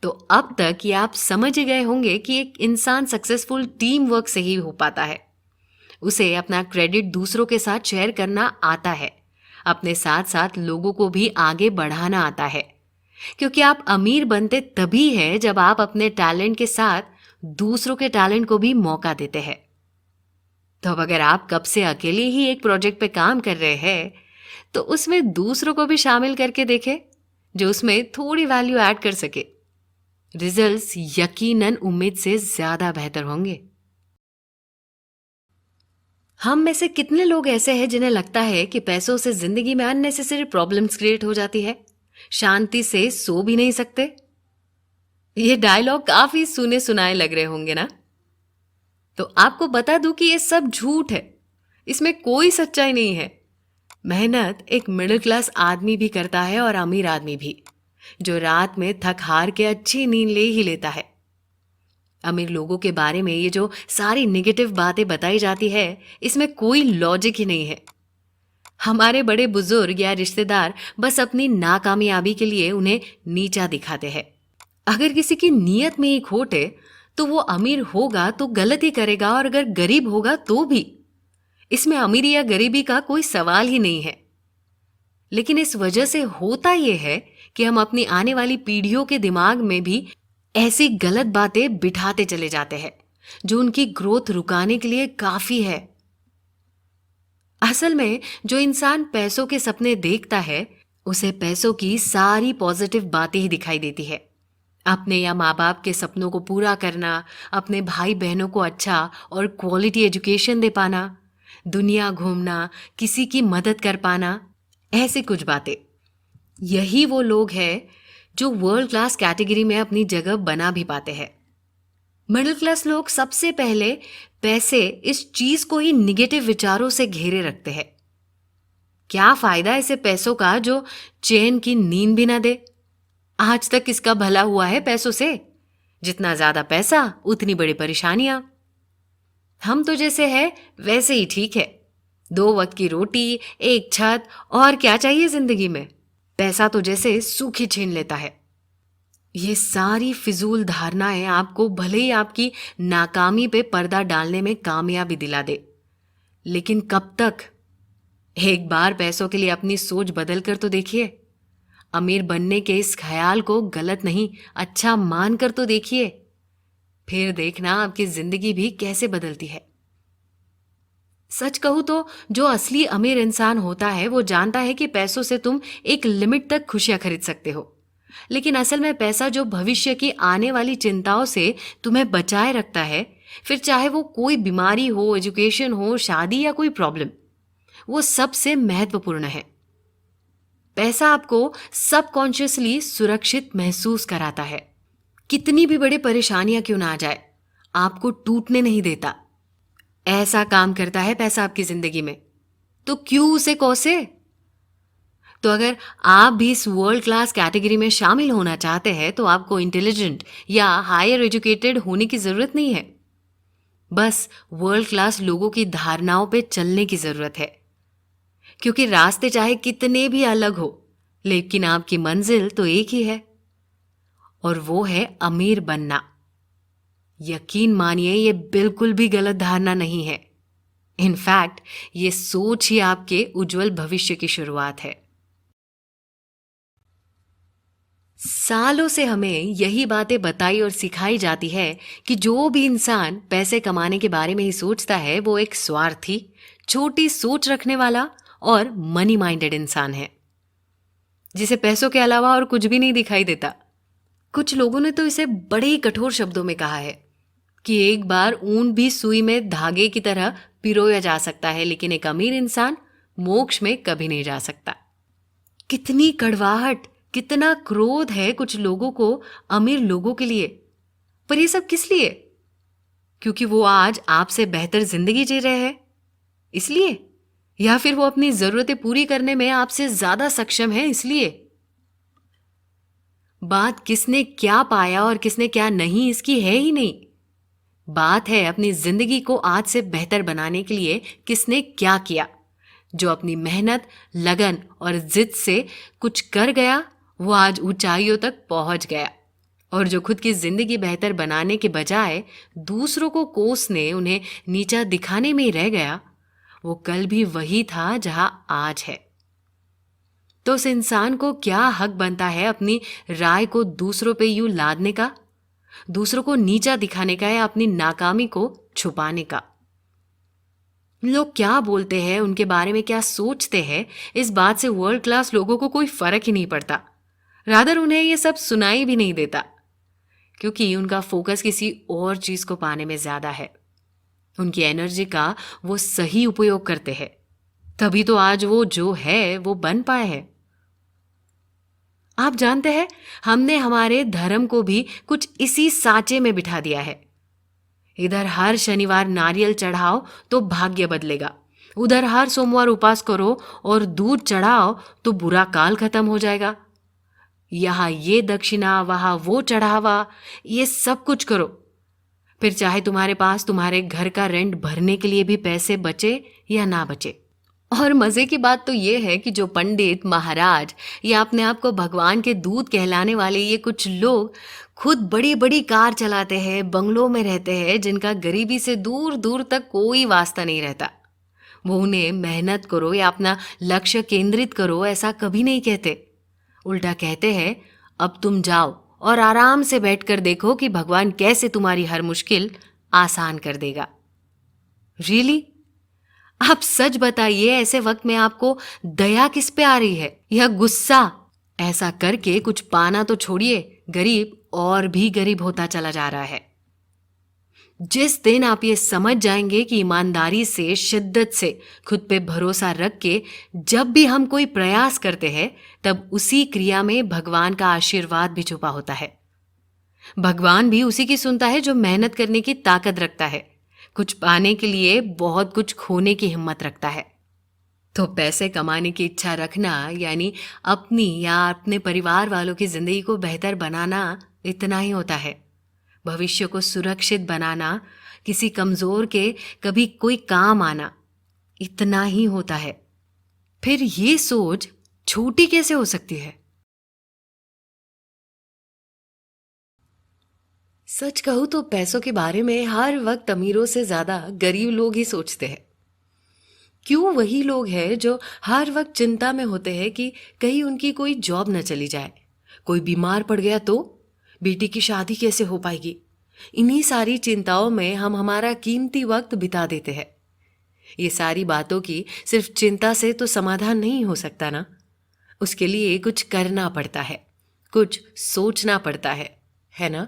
तो अब तक ये आप समझ ही गए होंगे कि एक इंसान सक्सेसफुल टीम वर्क से ही हो पाता है। उसे अपना क्रेडिट दूसरों के साथ शेयर करना आता है, अपने साथ साथ लोगों को भी आगे बढ़ाना आता है। क्योंकि आप अमीर बनते तभी है जब आप अपने टैलेंट के साथ दूसरों के टैलेंट को भी मौका देते हैं। तो अब अगर आप कब से अकेले ही एक प्रोजेक्ट पे काम कर रहे हैं, तो उसमें दूसरों को भी शामिल करके देखें जो उसमें थोड़ी वैल्यू ऐड कर सके। रिजल्ट्स यकीनन उम्मीद से ज्यादा बेहतर होंगे। हम में से कितने लोग ऐसे हैं जिन्हें लगता है कि पैसों से जिंदगी में अननेसेसरी प्रॉब्लम्स क्रिएट हो जाती है, शांति से सो भी नहीं सकते। ये डायलॉग काफी सुने सुनाए लग रहे होंगे ना। तो आपको बता दूं कि ये सब झूठ है, इसमें कोई सच्चाई नहीं है। मेहनत एक मिडिल क्लास आदमी भी करता है और अमीर आदमी भी, जो रात में थक हार के अच्छी नींद ले ही लेता है। अमीर लोगों के बारे में ये जो सारी निगेटिव बातें बताई जाती है, इसमें कोई लॉजिक ही नहीं है। हमारे बड़े बुजुर्ग या रिश्तेदार बस अपनी नाकामयाबी के लिए उन्हें नीचा दिखाते हैं। अगर किसी की नीयत में ही खोट है तो वो अमीर होगा तो गलत ही करेगा, और अगर गरीब होगा तो भी। इसमें अमीरी या गरीबी का कोई सवाल ही नहीं है। लेकिन इस वजह से होता यह है कि हम अपनी आने वाली पीढ़ियों के दिमाग में भी ऐसी गलत बातें बिठाते चले जाते हैं जो उनकी ग्रोथ रुकाने के लिए काफी है। असल में जो इंसान पैसों के सपने देखता है उसे पैसों की सारी पॉजिटिव बातें ही दिखाई देती है। अपने या माँ बाप के सपनों को पूरा करना, अपने भाई बहनों को अच्छा और क्वालिटी एजुकेशन दे पाना, दुनिया घूमना, किसी की मदद कर पाना, ऐसी कुछ बातें। यही वो लोग हैं जो वर्ल्ड क्लास कैटेगरी में अपनी जगह बना भी पाते हैं। मिडिल क्लास लोग सबसे पहले पैसे इस चीज को ही निगेटिव विचारों से घेरे रखते हैं। क्या फायदा ऐसे पैसों का जो चैन की नींद भी ना दे? आज तक किसका भला हुआ है पैसों से? जितना ज्यादा पैसा उतनी बड़ी परेशानियां। हम तो जैसे है वैसे ही ठीक है। 2 वक्त की रोटी, एक छत, और क्या चाहिए जिंदगी में? पैसा तो जैसे सूखी छीन लेता है। ये सारी फिजूल धारणाएं आपको भले ही आपकी नाकामी पे पर्दा डालने में कामयाबी दिला दे, लेकिन कब तक? एक बार पैसों के लिए अपनी सोच बदल कर तो देखिए। अमीर बनने के इस ख्याल को गलत नहीं, अच्छा मान कर तो देखिए। फिर देखना आपकी जिंदगी भी कैसे बदलती है। सच कहूं तो जो असली अमीर इंसान होता है वो जानता है कि पैसों से तुम एक लिमिट तक खुशियां खरीद सकते हो, लेकिन असल में पैसा जो भविष्य की आने वाली चिंताओं से तुम्हें बचाए रखता है, फिर चाहे वो कोई बीमारी हो, एजुकेशन हो, शादी या कोई प्रॉब्लम, वो सबसे महत्वपूर्ण है। पैसा आपको सबकॉन्शियसली सुरक्षित महसूस कराता है। कितनी भी बड़ी परेशानियां क्यों ना आ जाए, आपको टूटने नहीं देता। ऐसा काम करता है पैसा आपकी जिंदगी में, तो क्यों उसे कोसे? तो अगर आप भी इस वर्ल्ड क्लास कैटेगरी में शामिल होना चाहते हैं तो आपको इंटेलिजेंट या हायर एजुकेटेड होने की जरूरत नहीं है। बस वर्ल्ड क्लास लोगों की धारणाओं पे चलने की जरूरत है, क्योंकि रास्ते चाहे कितने भी अलग हो, लेकिन आपकी मंजिल तो एक ही है, और वो है अमीर बनना। यकीन मानिए ये बिल्कुल भी गलत धारणा नहीं है। इनफैक्ट ये सोच ही आपके उज्जवल भविष्य की शुरुआत है। सालों से हमें यही बातें बताई और सिखाई जाती है कि जो भी इंसान पैसे कमाने के बारे में ही सोचता है वो एक स्वार्थी, छोटी सोच रखने वाला और मनी माइंडेड इंसान है, जिसे पैसों के अलावा और कुछ भी नहीं दिखाई देता। कुछ लोगों ने तो इसे बड़े ही कठोर शब्दों में कहा है कि एक बार ऊन भी सुई में धागे की तरह पिरोया जा सकता है, लेकिन एक अमीर इंसान मोक्ष में कभी नहीं जा सकता। कितनी कड़वाहट, कितना क्रोध है कुछ लोगों को अमीर लोगों के लिए। पर ये सब किस लिए? क्योंकि वो आज आपसे बेहतर जिंदगी जी रहे हैं इसलिए, या फिर वो अपनी जरूरतें पूरी करने में आपसे ज्यादा सक्षम है इसलिए? बात किसने क्या पाया और किसने क्या नहीं इसकी है ही नहीं। बात है अपनी जिंदगी को आज से बेहतर बनाने के लिए किसने क्या किया। जो अपनी मेहनत, लगन और जिद से कुछ कर गया वो आज ऊंचाइयों तक पहुंच गया, और जो खुद की जिंदगी बेहतर बनाने के बजाय दूसरों को कोसने, उन्हें नीचा दिखाने में ही रह गया, वो कल भी वही था जहां आज है। तो उस इंसान को क्या हक बनता है अपनी राय को दूसरों पे यूं लादने का, दूसरों को नीचा दिखाने का या अपनी नाकामी को छुपाने का? लोग क्या बोलते हैं, उनके बारे में क्या सोचते हैं, इस बात से वर्ल्ड क्लास लोगों को कोई फर्क ही नहीं पड़ता। रादर उन्हें ये सब सुनाई भी नहीं देता, क्योंकि उनका फोकस किसी और चीज को पाने में ज्यादा है। उनकी एनर्जी का वो सही उपयोग करते हैं, तभी तो आज वो जो है वो बन पाए हैं। आप जानते हैं, हमने हमारे धर्म को भी कुछ इसी साँचे में बिठा दिया है। इधर हर शनिवार नारियल चढ़ाओ तो भाग्य बदलेगा, उधर हर सोमवार उपवास करो और दूध चढ़ाओ तो बुरा काल खत्म हो जाएगा। यहाँ ये दक्षिणा, वहां वो चढ़ावा, ये सब कुछ करो, फिर चाहे तुम्हारे पास तुम्हारे घर का रेंट भरने के लिए भी पैसे बचे या ना बचे। और मजे की बात तो ये है कि जो पंडित, महाराज या अपने आप को भगवान के दूत कहलाने वाले ये कुछ लोग खुद बड़ी बड़ी कार चलाते हैं, बंगलों में रहते हैं, जिनका गरीबी से दूर दूर तक कोई वास्ता नहीं रहता, वो उन्हें मेहनत करो या अपना लक्ष्य केंद्रित करो ऐसा कभी नहीं कहते। उल्टा कहते हैं, अब तुम जाओ और आराम से बैठकर देखो कि भगवान कैसे तुम्हारी हर मुश्किल आसान कर देगा। रियली? आप सच बताइए, ऐसे वक्त में आपको दया किस पे आ रही है या गुस्सा? ऐसा करके कुछ पाना तो छोड़िए, गरीब और भी गरीब होता चला जा रहा है। जिस दिन आप ये समझ जाएंगे कि ईमानदारी से, शिद्दत से, खुद पे भरोसा रख के जब भी हम कोई प्रयास करते हैं, तब उसी क्रिया में भगवान का आशीर्वाद भी छुपा होता है। भगवान भी उसी की सुनता है जो मेहनत करने की ताकत रखता है, कुछ पाने के लिए बहुत कुछ खोने की हिम्मत रखता है। तो पैसे कमाने की इच्छा रखना यानी अपनी या अपने परिवार वालों की जिंदगी को बेहतर बनाना इतना ही होता है। भविष्य को सुरक्षित बनाना, किसी कमजोर के कभी कोई काम आना, इतना ही होता है। फिर ये सोच छोटी कैसे हो सकती है? सच कहूं तो पैसों के बारे में हर वक्त अमीरों से ज्यादा गरीब लोग ही सोचते हैं। क्यों? वही लोग हैं जो हर वक्त चिंता में होते हैं कि कहीं उनकी कोई जॉब न चली जाए, कोई बीमार पड़ गया तो बेटी की शादी कैसे हो पाएगी। इन्हीं सारी चिंताओं में हम हमारा कीमती वक्त बिता देते हैं। ये सारी बातों की सिर्फ चिंता से तो समाधान नहीं हो सकता ना, उसके लिए कुछ करना पड़ता है, कुछ सोचना पड़ता है ना?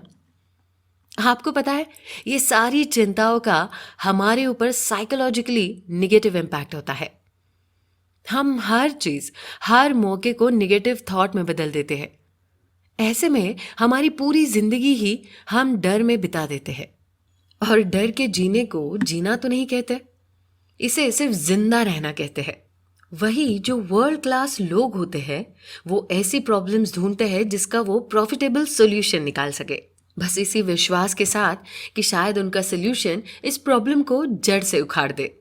आपको पता है, ये सारी चिंताओं का हमारे ऊपर साइकोलॉजिकली निगेटिव इम्पैक्ट होता है। हम हर चीज, हर मौके को निगेटिव थॉट में बदल देते हैं। ऐसे में हमारी पूरी जिंदगी ही हम डर में बिता देते हैं। और डर के जीने को जीना तो नहीं कहते, इसे सिर्फ जिंदा रहना कहते हैं। वही जो वर्ल्ड क्लास लोग होते हैं, वो ऐसी प्रॉब्लम्स ढूंढते हैं जिसका वो प्रॉफिटेबल सॉल्यूशन निकाल सके, बस इसी विश्वास के साथ कि शायद उनका सॉल्यूशन इस प्रॉब्लम को जड़ से उखाड़ दे।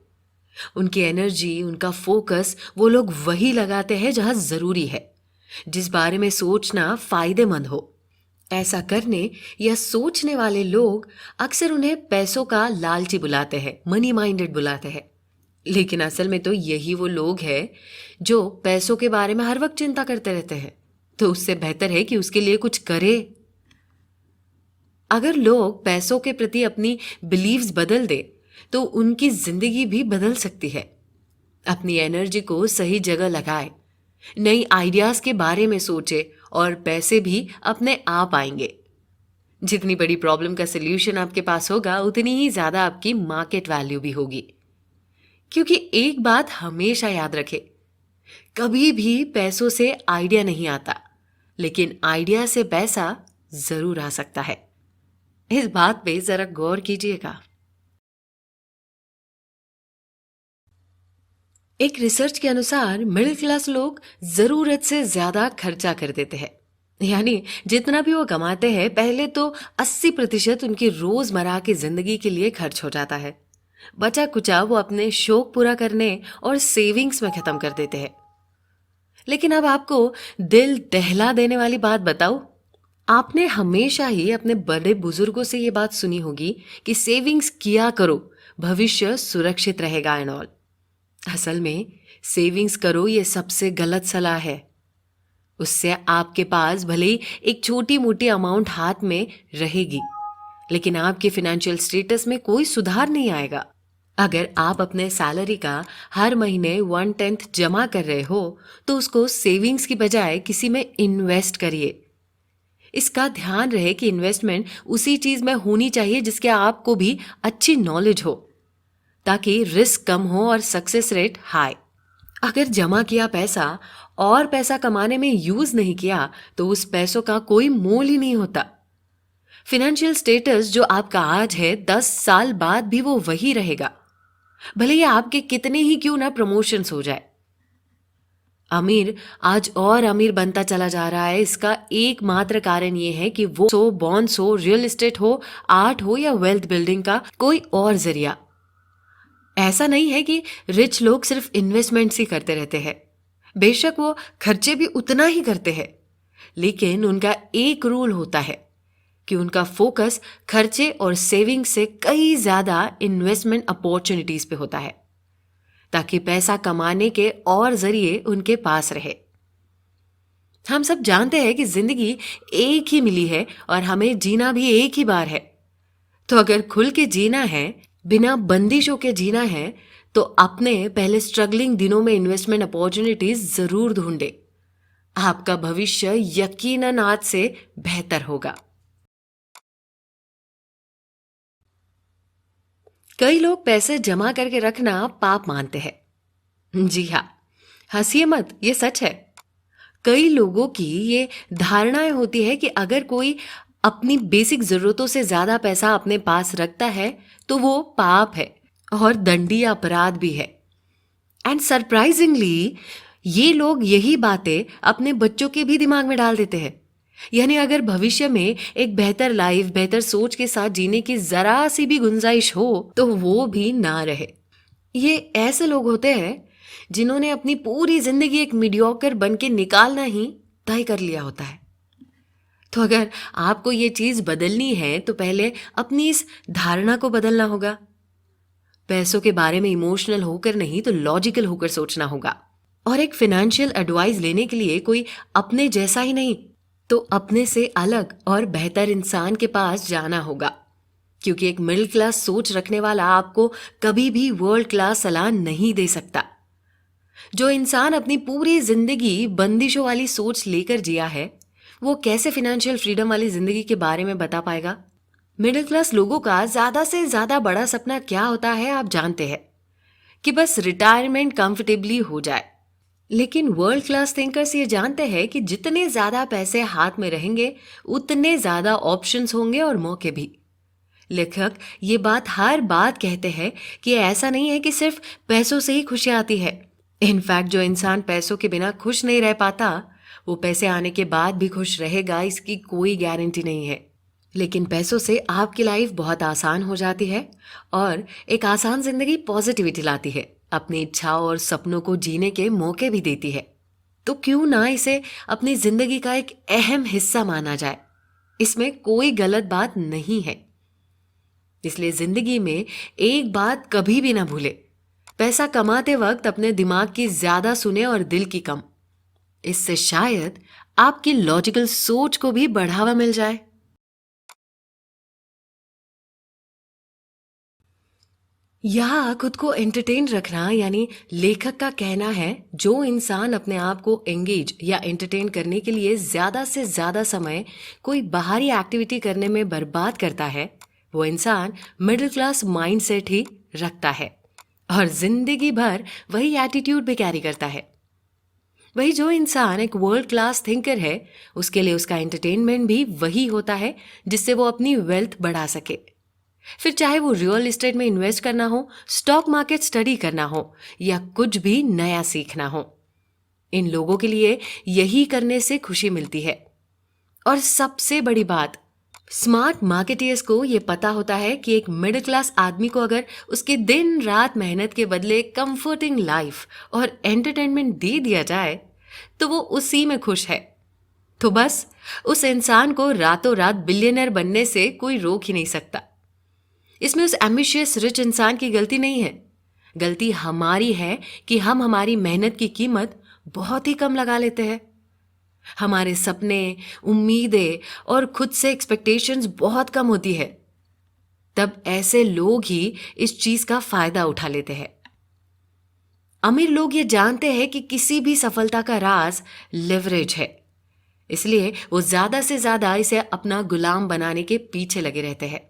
उनकी एनर्जी, उनका फोकस वो लोग वही लगाते हैं जहां जरूरी है, जिस बारे में सोचना फायदेमंद हो। ऐसा करने या सोचने वाले लोग अक्सर उन्हें पैसों का लालची बुलाते हैं, मनी माइंडेड बुलाते हैं। लेकिन असल में तो यही वो लोग हैं जो पैसों के बारे में हर वक्त चिंता करते रहते हैं। तो उससे बेहतर है कि उसके लिए कुछ करे। अगर लोग पैसों के प्रति अपनी बिलीव्स बदल दे तो उनकी जिंदगी भी बदल सकती है। अपनी एनर्जी को सही जगह लगाए, नई आइडियाज के बारे में सोचे और पैसे भी अपने आप आएंगे। जितनी बड़ी प्रॉब्लम का सलूशन आपके पास होगा, उतनी ही ज्यादा आपकी मार्केट वैल्यू भी होगी। क्योंकि एक बात हमेशा याद रखे, कभी भी पैसों से आइडिया नहीं आता, लेकिन आइडिया से पैसा जरूर आ सकता है। इस बात पे जरा गौर कीजिएगा। एक रिसर्च के अनुसार मिडिल क्लास लोग जरूरत से ज्यादा खर्चा कर देते हैं। यानी जितना भी वो कमाते हैं पहले तो 80% उनकी रोजमर्रा की जिंदगी के लिए खर्च हो जाता है। बचा कुचा वो अपने शौक पूरा करने और सेविंग्स में खत्म कर देते हैं। लेकिन अब आपको दिल दहला देने वाली बात बताऊं। आपने हमेशा ही अपने बड़े बुजुर्गों से ये बात सुनी होगी कि सेविंग्स किया करो, भविष्य सुरक्षित रहेगा एंड ऑल। असल में सेविंग्स करो ये सबसे गलत सलाह है। उससे आपके पास भले ही एक छोटी मोटी अमाउंट हाथ में रहेगी, लेकिन आपके फाइनेंशियल स्टेटस में कोई सुधार नहीं आएगा। अगर आप अपने सैलरी का हर महीने 1/10 जमा कर रहे हो तो उसको सेविंग्स की बजाय किसी में इन्वेस्ट करिए। इसका ध्यान रहे कि इन्वेस्टमेंट उसी चीज में होनी चाहिए जिसके आपको भी अच्छी नॉलेज हो, ताकि रिस्क कम हो और सक्सेस रेट हाई। अगर जमा किया पैसा और पैसा कमाने में यूज नहीं किया तो उस पैसों का कोई मोल ही नहीं होता। फाइनेंशियल स्टेटस जो आपका आज है 10 साल बाद भी वो वही रहेगा, भले ही आपके कितने ही क्यों ना प्रमोशंस हो जाए। अमीर आज और अमीर बनता चला जा रहा है, इसका एकमात्र कारण ये है कि वो बॉन्ड्स हो, रियल एस्टेट हो, आर्ट हो या वेल्थ बिल्डिंग का कोई और जरिया। ऐसा नहीं है कि रिच लोग सिर्फ इन्वेस्टमेंट्स ही करते रहते हैं। बेशक वो खर्चे भी उतना ही करते हैं, लेकिन उनका एक रूल होता है कि उनका फोकस खर्चे और सेविंग से कई ज्यादा इन्वेस्टमेंट अपॉर्चुनिटीज पे होता है, ताकि पैसा कमाने के और जरिए उनके पास रहे। हम सब जानते हैं कि जिंदगी एक ही मिली है और हमें जीना भी एक ही बार है। तो अगर खुल के जीना है, बिना बंदिशों के जीना है, तो अपने पहले स्ट्रगलिंग दिनों में इन्वेस्टमेंट अपॉर्चुनिटीज जरूर ढूंढे। आपका भविष्य यकीनन आज से बेहतर होगा। कई लोग पैसे जमा करके रखना पाप मानते हैं। जी हाँ, हंसिए मत, ये सच है। कई लोगों की ये धारणाएं होती है कि अगर कोई अपनी बेसिक जरूरतों से ज्यादा पैसा अपने पास रखता है तो वो पाप है और दंडनीय अपराध भी है। एंड सरप्राइजिंगली ये लोग यही बातें अपने बच्चों के भी दिमाग में डाल देते हैं। यानी अगर भविष्य में एक बेहतर लाइफ, बेहतर सोच के साथ जीने की जरा सी भी गुंजाइश हो तो वो भी ना रहे। ये ऐसे लोग होते हैं जिन्होंने अपनी पूरी जिंदगी एक मीडियोकर बन के निकालना ही तय कर लिया होता है। तो अगर आपको ये चीज बदलनी है तो पहले अपनी इस धारणा को बदलना होगा। पैसों के बारे में इमोशनल होकर नहीं तो लॉजिकल होकर सोचना होगा। और एक फाइनेंशियल एडवाइस लेने के लिए कोई अपने जैसा ही नहीं तो अपने से अलग और बेहतर इंसान के पास जाना होगा, क्योंकि एक मिडिल क्लास सोच रखने वाला आपको कभी भी वर्ल्ड क्लास सलाह नहीं दे सकता। जो इंसान अपनी पूरी जिंदगी बंदिशों वाली सोच लेकर जिया है वो कैसे फाइनेंशियल फ्रीडम वाली जिंदगी के बारे में बता पाएगा। मिडिल क्लास लोगों का ज्यादा से ज्यादा बड़ा सपना क्या होता है आप जानते हैं, कि बस रिटायरमेंट कंफर्टेबली हो जाए। लेकिन वर्ल्ड क्लास थिंकर्स ये जानते हैं कि जितने ज्यादा पैसे हाथ में रहेंगे उतने ज्यादा ऑप्शंस होंगे और मौके भी। लेखक ये बात हर बात कहते हैं कि ऐसा नहीं है कि सिर्फ पैसों से ही खुशी आती है। इनफैक्ट जो इंसान पैसों के बिना खुश नहीं रह पाता वो पैसे आने के बाद भी खुश रहेगा, इसकी कोई गारंटी नहीं है। लेकिन पैसों से आपकी लाइफ बहुत आसान हो जाती है और एक आसान जिंदगी पॉजिटिविटी लाती है, अपनी इच्छाओं और सपनों को जीने के मौके भी देती है। तो क्यों ना इसे अपनी जिंदगी का एक अहम हिस्सा माना जाए। इसमें कोई गलत बात नहीं है। इसलिए जिंदगी में एक बात कभी भी ना भूले, पैसा कमाते वक्त अपने दिमाग की ज्यादा सुने और दिल की कम। इससे शायद आपकी लॉजिकल सोच को भी बढ़ावा मिल जाए। यहाँ खुद को एंटरटेन रखना, यानी लेखक का कहना है जो इंसान अपने आप को एंगेज या एंटरटेन करने के लिए ज्यादा से ज्यादा समय कोई बाहरी एक्टिविटी करने में बर्बाद करता है वो इंसान मिडिल क्लास माइंडसेट ही रखता है और जिंदगी भर वही एटीट्यूड भी कैरी करता है। वही जो इंसान एक वर्ल्ड क्लास थिंकर है उसके लिए उसका एंटरटेनमेंट भी वही होता है जिससे वो अपनी वेल्थ बढ़ा सके। फिर चाहे वो रियल एस्टेट में इन्वेस्ट करना हो, स्टॉक मार्केट स्टडी करना हो या कुछ भी नया सीखना हो, इन लोगों के लिए यही करने से खुशी मिलती है। और सबसे बड़ी बात, स्मार्ट मार्केटियर्स को ये पता होता है कि एक मिडिल क्लास आदमी को अगर उसके दिन रात मेहनत के बदले कंफर्टिंग लाइफ और एंटरटेनमेंट दे दिया जाए तो वो उसी में खुश है। तो बस उस इंसान को रातों रात बिलियनर बनने से कोई रोक ही नहीं सकता। इसमें उस एम्बिशियस रिच इंसान की गलती नहीं है। गलती हमारी है कि हम हमारी मेहनत की कीमत बहुत ही कम लगा लेते हैं। हमारे सपने, उम्मीदें और खुद से एक्सपेक्टेशंस बहुत कम होती है। तब ऐसे लोग ही इस चीज का फायदा उठा लेते हैं। अमीर लोग ये जानते हैं कि किसी भी सफलता का राज लिवरेज है, इसलिए वो ज्यादा से ज्यादा इसे अपना गुलाम बनाने के पीछे लगे रहते हैं।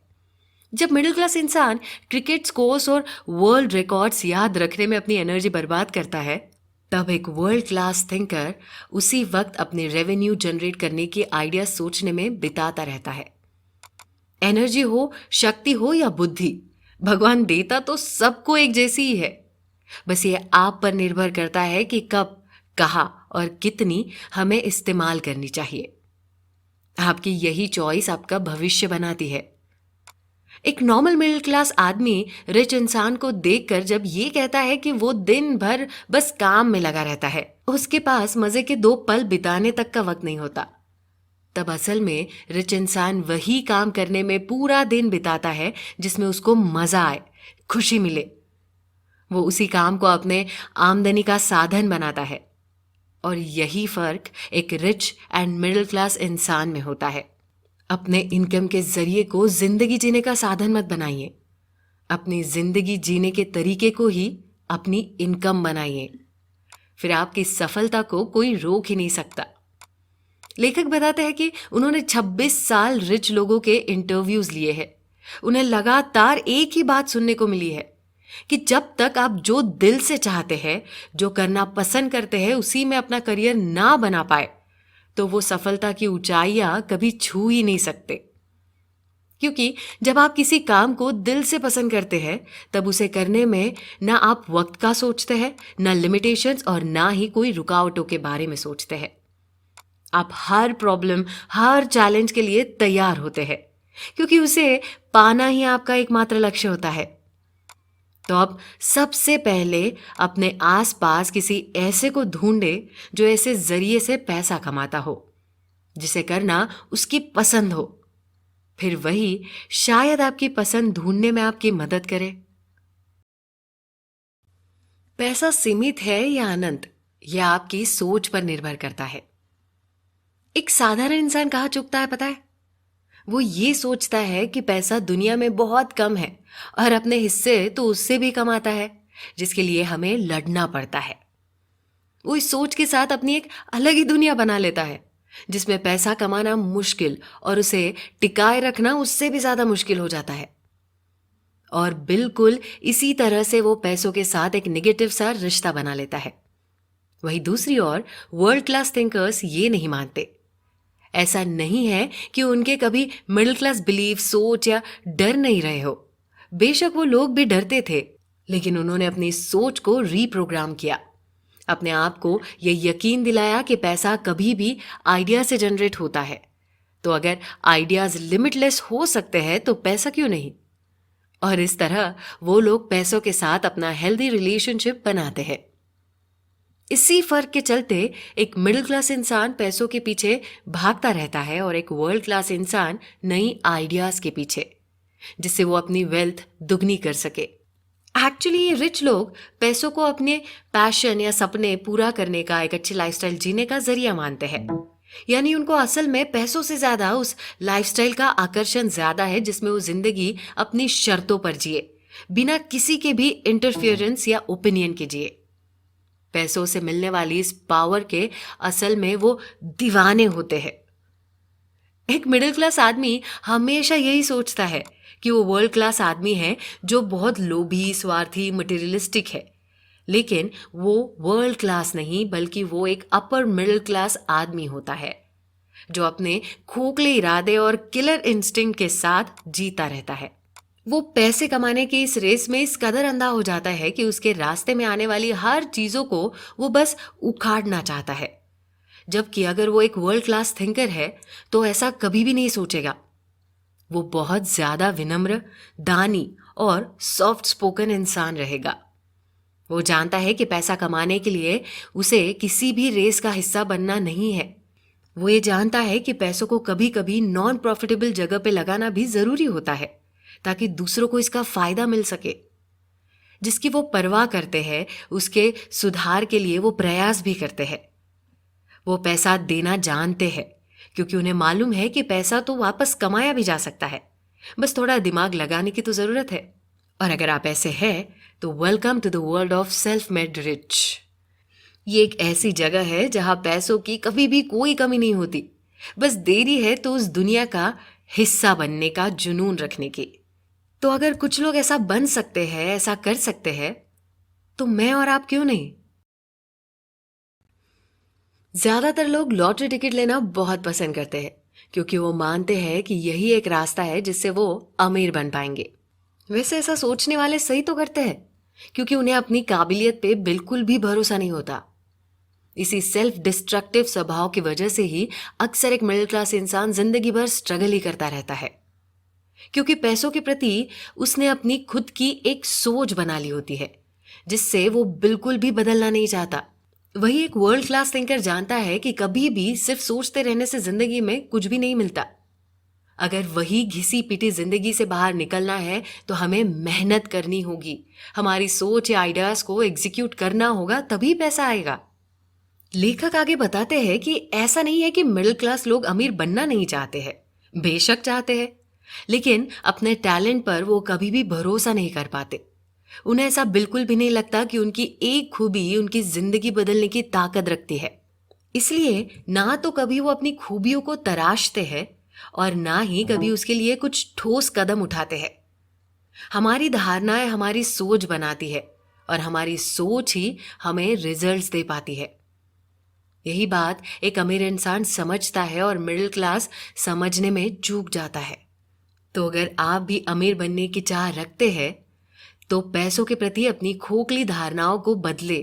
जब मिडिल क्लास इंसान क्रिकेट स्कोर्स और वर्ल्ड रिकॉर्ड्स याद रखने में अपनी एनर्जी बर्बाद करता है, तब एक वर्ल्ड क्लास थिंकर उसी वक्त अपने रेवेन्यू जनरेट करने की आइडिया सोचने में बिताता रहता है। एनर्जी हो, शक्ति हो या बुद्धि, भगवान देता तो सबको एक जैसी ही है। बस ये आप पर निर्भर करता है कि कब, कहाँ और कितनी हमें इस्तेमाल करनी चाहिए। आपकी यही चॉइस आपका भविष्य बनाती है। एक नॉर्मल मिडिल क्लास आदमी रिच इंसान को देखकर जब ये कहता है कि वो दिन भर बस काम में लगा रहता है, उसके पास मजे के 2 पल बिताने तक का वक्त नहीं होता, तब असल में रिच इंसान वही काम करने में पूरा दिन बिताता है जिसमें उसको मजा आए, खुशी मिले। वो उसी काम को अपने आमदनी का साधन बनाता है। और यही फर्क एक रिच एंड मिडिल क्लास इंसान में होता है। अपने इनकम के जरिए को जिंदगी जीने का साधन मत बनाइए। अपनी जिंदगी जीने के तरीके को ही अपनी इनकम बनाइए। फिर आपकी सफलता को कोई रोक ही नहीं सकता। लेखक बताते हैं कि उन्होंने 26 साल रिच लोगों के इंटरव्यूज लिए हैं। उन्हें लगातार एक ही बात सुनने को मिली है कि जब तक आप जो दिल से चाहते हैं, जो करना पसंद करते हैं, उसी में अपना करियर ना बना पाए तो वो सफलता की ऊंचाइयां कभी छू ही नहीं सकते। क्योंकि जब आप किसी काम को दिल से पसंद करते हैं, तब उसे करने में ना आप वक्त का सोचते हैं, ना लिमिटेशंस और ना ही कोई रुकावटों के बारे में सोचते हैं। आप हर प्रॉब्लम, हर चैलेंज के लिए तैयार होते हैं, क्योंकि उसे पाना ही आपका एकमात्र लक्ष्य होता है। तो अब सबसे पहले अपने आसपास किसी ऐसे को ढूंढे जो ऐसे जरिए से पैसा कमाता हो, जिसे करना उसकी पसंद हो। फिर वही शायद आपकी पसंद ढूंढने में आपकी मदद करे। पैसा सीमित है या अनंत, यह आपकी सोच पर निर्भर करता है। एक साधारण इंसान कहाँ चूकता है पता है? वो ये सोचता है कि पैसा दुनिया में बहुत कम है और अपने हिस्से तो उससे भी कम आता है, जिसके लिए हमें लड़ना पड़ता है। वो इस सोच के साथ अपनी एक अलग ही दुनिया बना लेता है, जिसमें पैसा कमाना मुश्किल और उसे टिकाए रखना उससे भी ज्यादा मुश्किल हो जाता है। और बिल्कुल इसी तरह से वो पैसों के साथ एक नेगेटिव सा रिश्ता बना लेता है। वही दूसरी ओर वर्ल्ड क्लास थिंकर्स ये नहीं मानते। ऐसा नहीं है कि उनके कभी मिडिल क्लास बिलीफ, सोच या डर नहीं रहे हो। बेशक वो लोग भी डरते थे, लेकिन उन्होंने अपनी सोच को रीप्रोग्राम किया। अपने आप को यह यकीन दिलाया कि पैसा कभी भी आइडिया से जनरेट होता है। तो अगर आइडियाज लिमिटलेस हो सकते हैं तो पैसा क्यों नहीं? और इस तरह वो लोग पैसों के साथ अपना हेल्दी रिलेशनशिप बनाते हैं। इसी फर्क के चलते एक मिडिल क्लास इंसान पैसों के पीछे भागता रहता है और एक वर्ल्ड क्लास इंसान नई आइडियाज के पीछे, जिससे वो अपनी वेल्थ दुगनी कर सके। एक्चुअली ये रिच लोग पैसों को अपने पैशन या सपने पूरा करने का, एक अच्छी लाइफस्टाइल जीने का जरिया मानते हैं। यानी उनको असल में पैसों से ज्यादा उस लाइफस्टाइल का आकर्षण ज्यादा है जिसमें वो जिंदगी अपनी शर्तों पर जिए, बिना किसी के भी इंटरफियरेंस या ओपिनियन के जिए। पैसों से मिलने वाली इस पावर के असल में वो दीवाने होते हैं। एक मिडिल क्लास आदमी हमेशा यही सोचता है कि वो वर्ल्ड क्लास आदमी है, जो बहुत लोभी, स्वार्थी, मटेरियलिस्टिक है। लेकिन वो वर्ल्ड क्लास नहीं, बल्कि वो एक अपर मिडिल क्लास आदमी होता है, जो अपने खोखले इरादे और किलर इंस्टिंक्ट के साथ जीता रहता है। वो पैसे कमाने की इस रेस में इस कदर अंधा हो जाता है कि उसके रास्ते में आने वाली हर चीजों को वो बस उखाड़ना चाहता है। जबकि अगर वो एक वर्ल्ड क्लास थिंकर है तो ऐसा कभी भी नहीं सोचेगा। वो बहुत ज्यादा विनम्र, दानी और सॉफ्ट स्पोकन इंसान रहेगा। वो जानता है कि पैसा कमाने के लिए उसे किसी भी रेस का हिस्सा बनना नहीं है। वो ये जानता है कि पैसों को कभी कभी नॉन प्रॉफिटेबल जगह पे लगाना भी जरूरी होता है ताकि दूसरों को इसका फायदा मिल सके। जिसकी वो परवाह करते हैं उसके सुधार के लिए वो प्रयास भी करते हैं। वो पैसा देना जानते हैं क्योंकि उन्हें मालूम है कि पैसा तो वापस कमाया भी जा सकता है, बस थोड़ा दिमाग लगाने की तो जरूरत है। और अगर आप ऐसे हैं तो welcome to the world of self made rich. ये एक ऐसी जगह है जहां पैसों की कभी भी कोई कमी नहीं होती, बस देरी है तो उस दुनिया का हिस्सा बनने का जुनून रखने की। तो अगर कुछ लोग ऐसा बन सकते हैं, ऐसा कर सकते हैं, तो मैं और आप क्यों नहीं? ज्यादातर लोग लॉटरी टिकट लेना बहुत पसंद करते हैं क्योंकि वो मानते हैं कि यही एक रास्ता है जिससे वो अमीर बन पाएंगे। वैसे ऐसा सोचने वाले सही तो करते हैं क्योंकि उन्हें अपनी काबिलियत पे बिल्कुल भी भरोसा नहीं होता। इसी सेल्फ डिस्ट्रक्टिव स्वभाव की वजह से ही अक्सर एक मिडिल क्लास इंसान जिंदगी भर स्ट्रगल ही करता रहता है क्योंकि पैसों के प्रति उसने अपनी खुद की एक सोच बना ली होती है जिससे वो बिल्कुल भी बदलना नहीं चाहता। वही एक वर्ल्ड क्लास थिंकर जानता है कि कभी भी सिर्फ सोचते रहने से जिंदगी में कुछ भी नहीं मिलता। अगर वही घिसी पिटी जिंदगी से बाहर निकलना है तो हमें मेहनत करनी होगी, हमारी सोच या आइडियाज को एग्जीक्यूट करना होगा, तभी पैसा आएगा। लेखक आगे बताते हैं कि ऐसा नहीं है कि मिडिल क्लास लोग अमीर बनना नहीं चाहते हैं, बेशक चाहते हैं, लेकिन अपने टैलेंट पर वो कभी भी भरोसा नहीं कर पाते। उन्हें ऐसा बिल्कुल भी नहीं लगता कि उनकी एक खूबी उनकी जिंदगी बदलने की ताकत रखती है। इसलिए ना तो कभी वो अपनी खूबियों को तराशते हैं और ना ही कभी उसके लिए कुछ ठोस कदम उठाते हैं। हमारी धारणाएं हमारी सोच बनाती है और हमारी सोच ही हमें रिजल्ट्स दे पाती है। यही बात एक अमीर इंसान समझता है और मिडिल क्लास समझने में चूक जाता है। तो अगर आप भी अमीर बनने की चाह रखते हैं तो पैसों के प्रति अपनी खोखली धारणाओं को बदले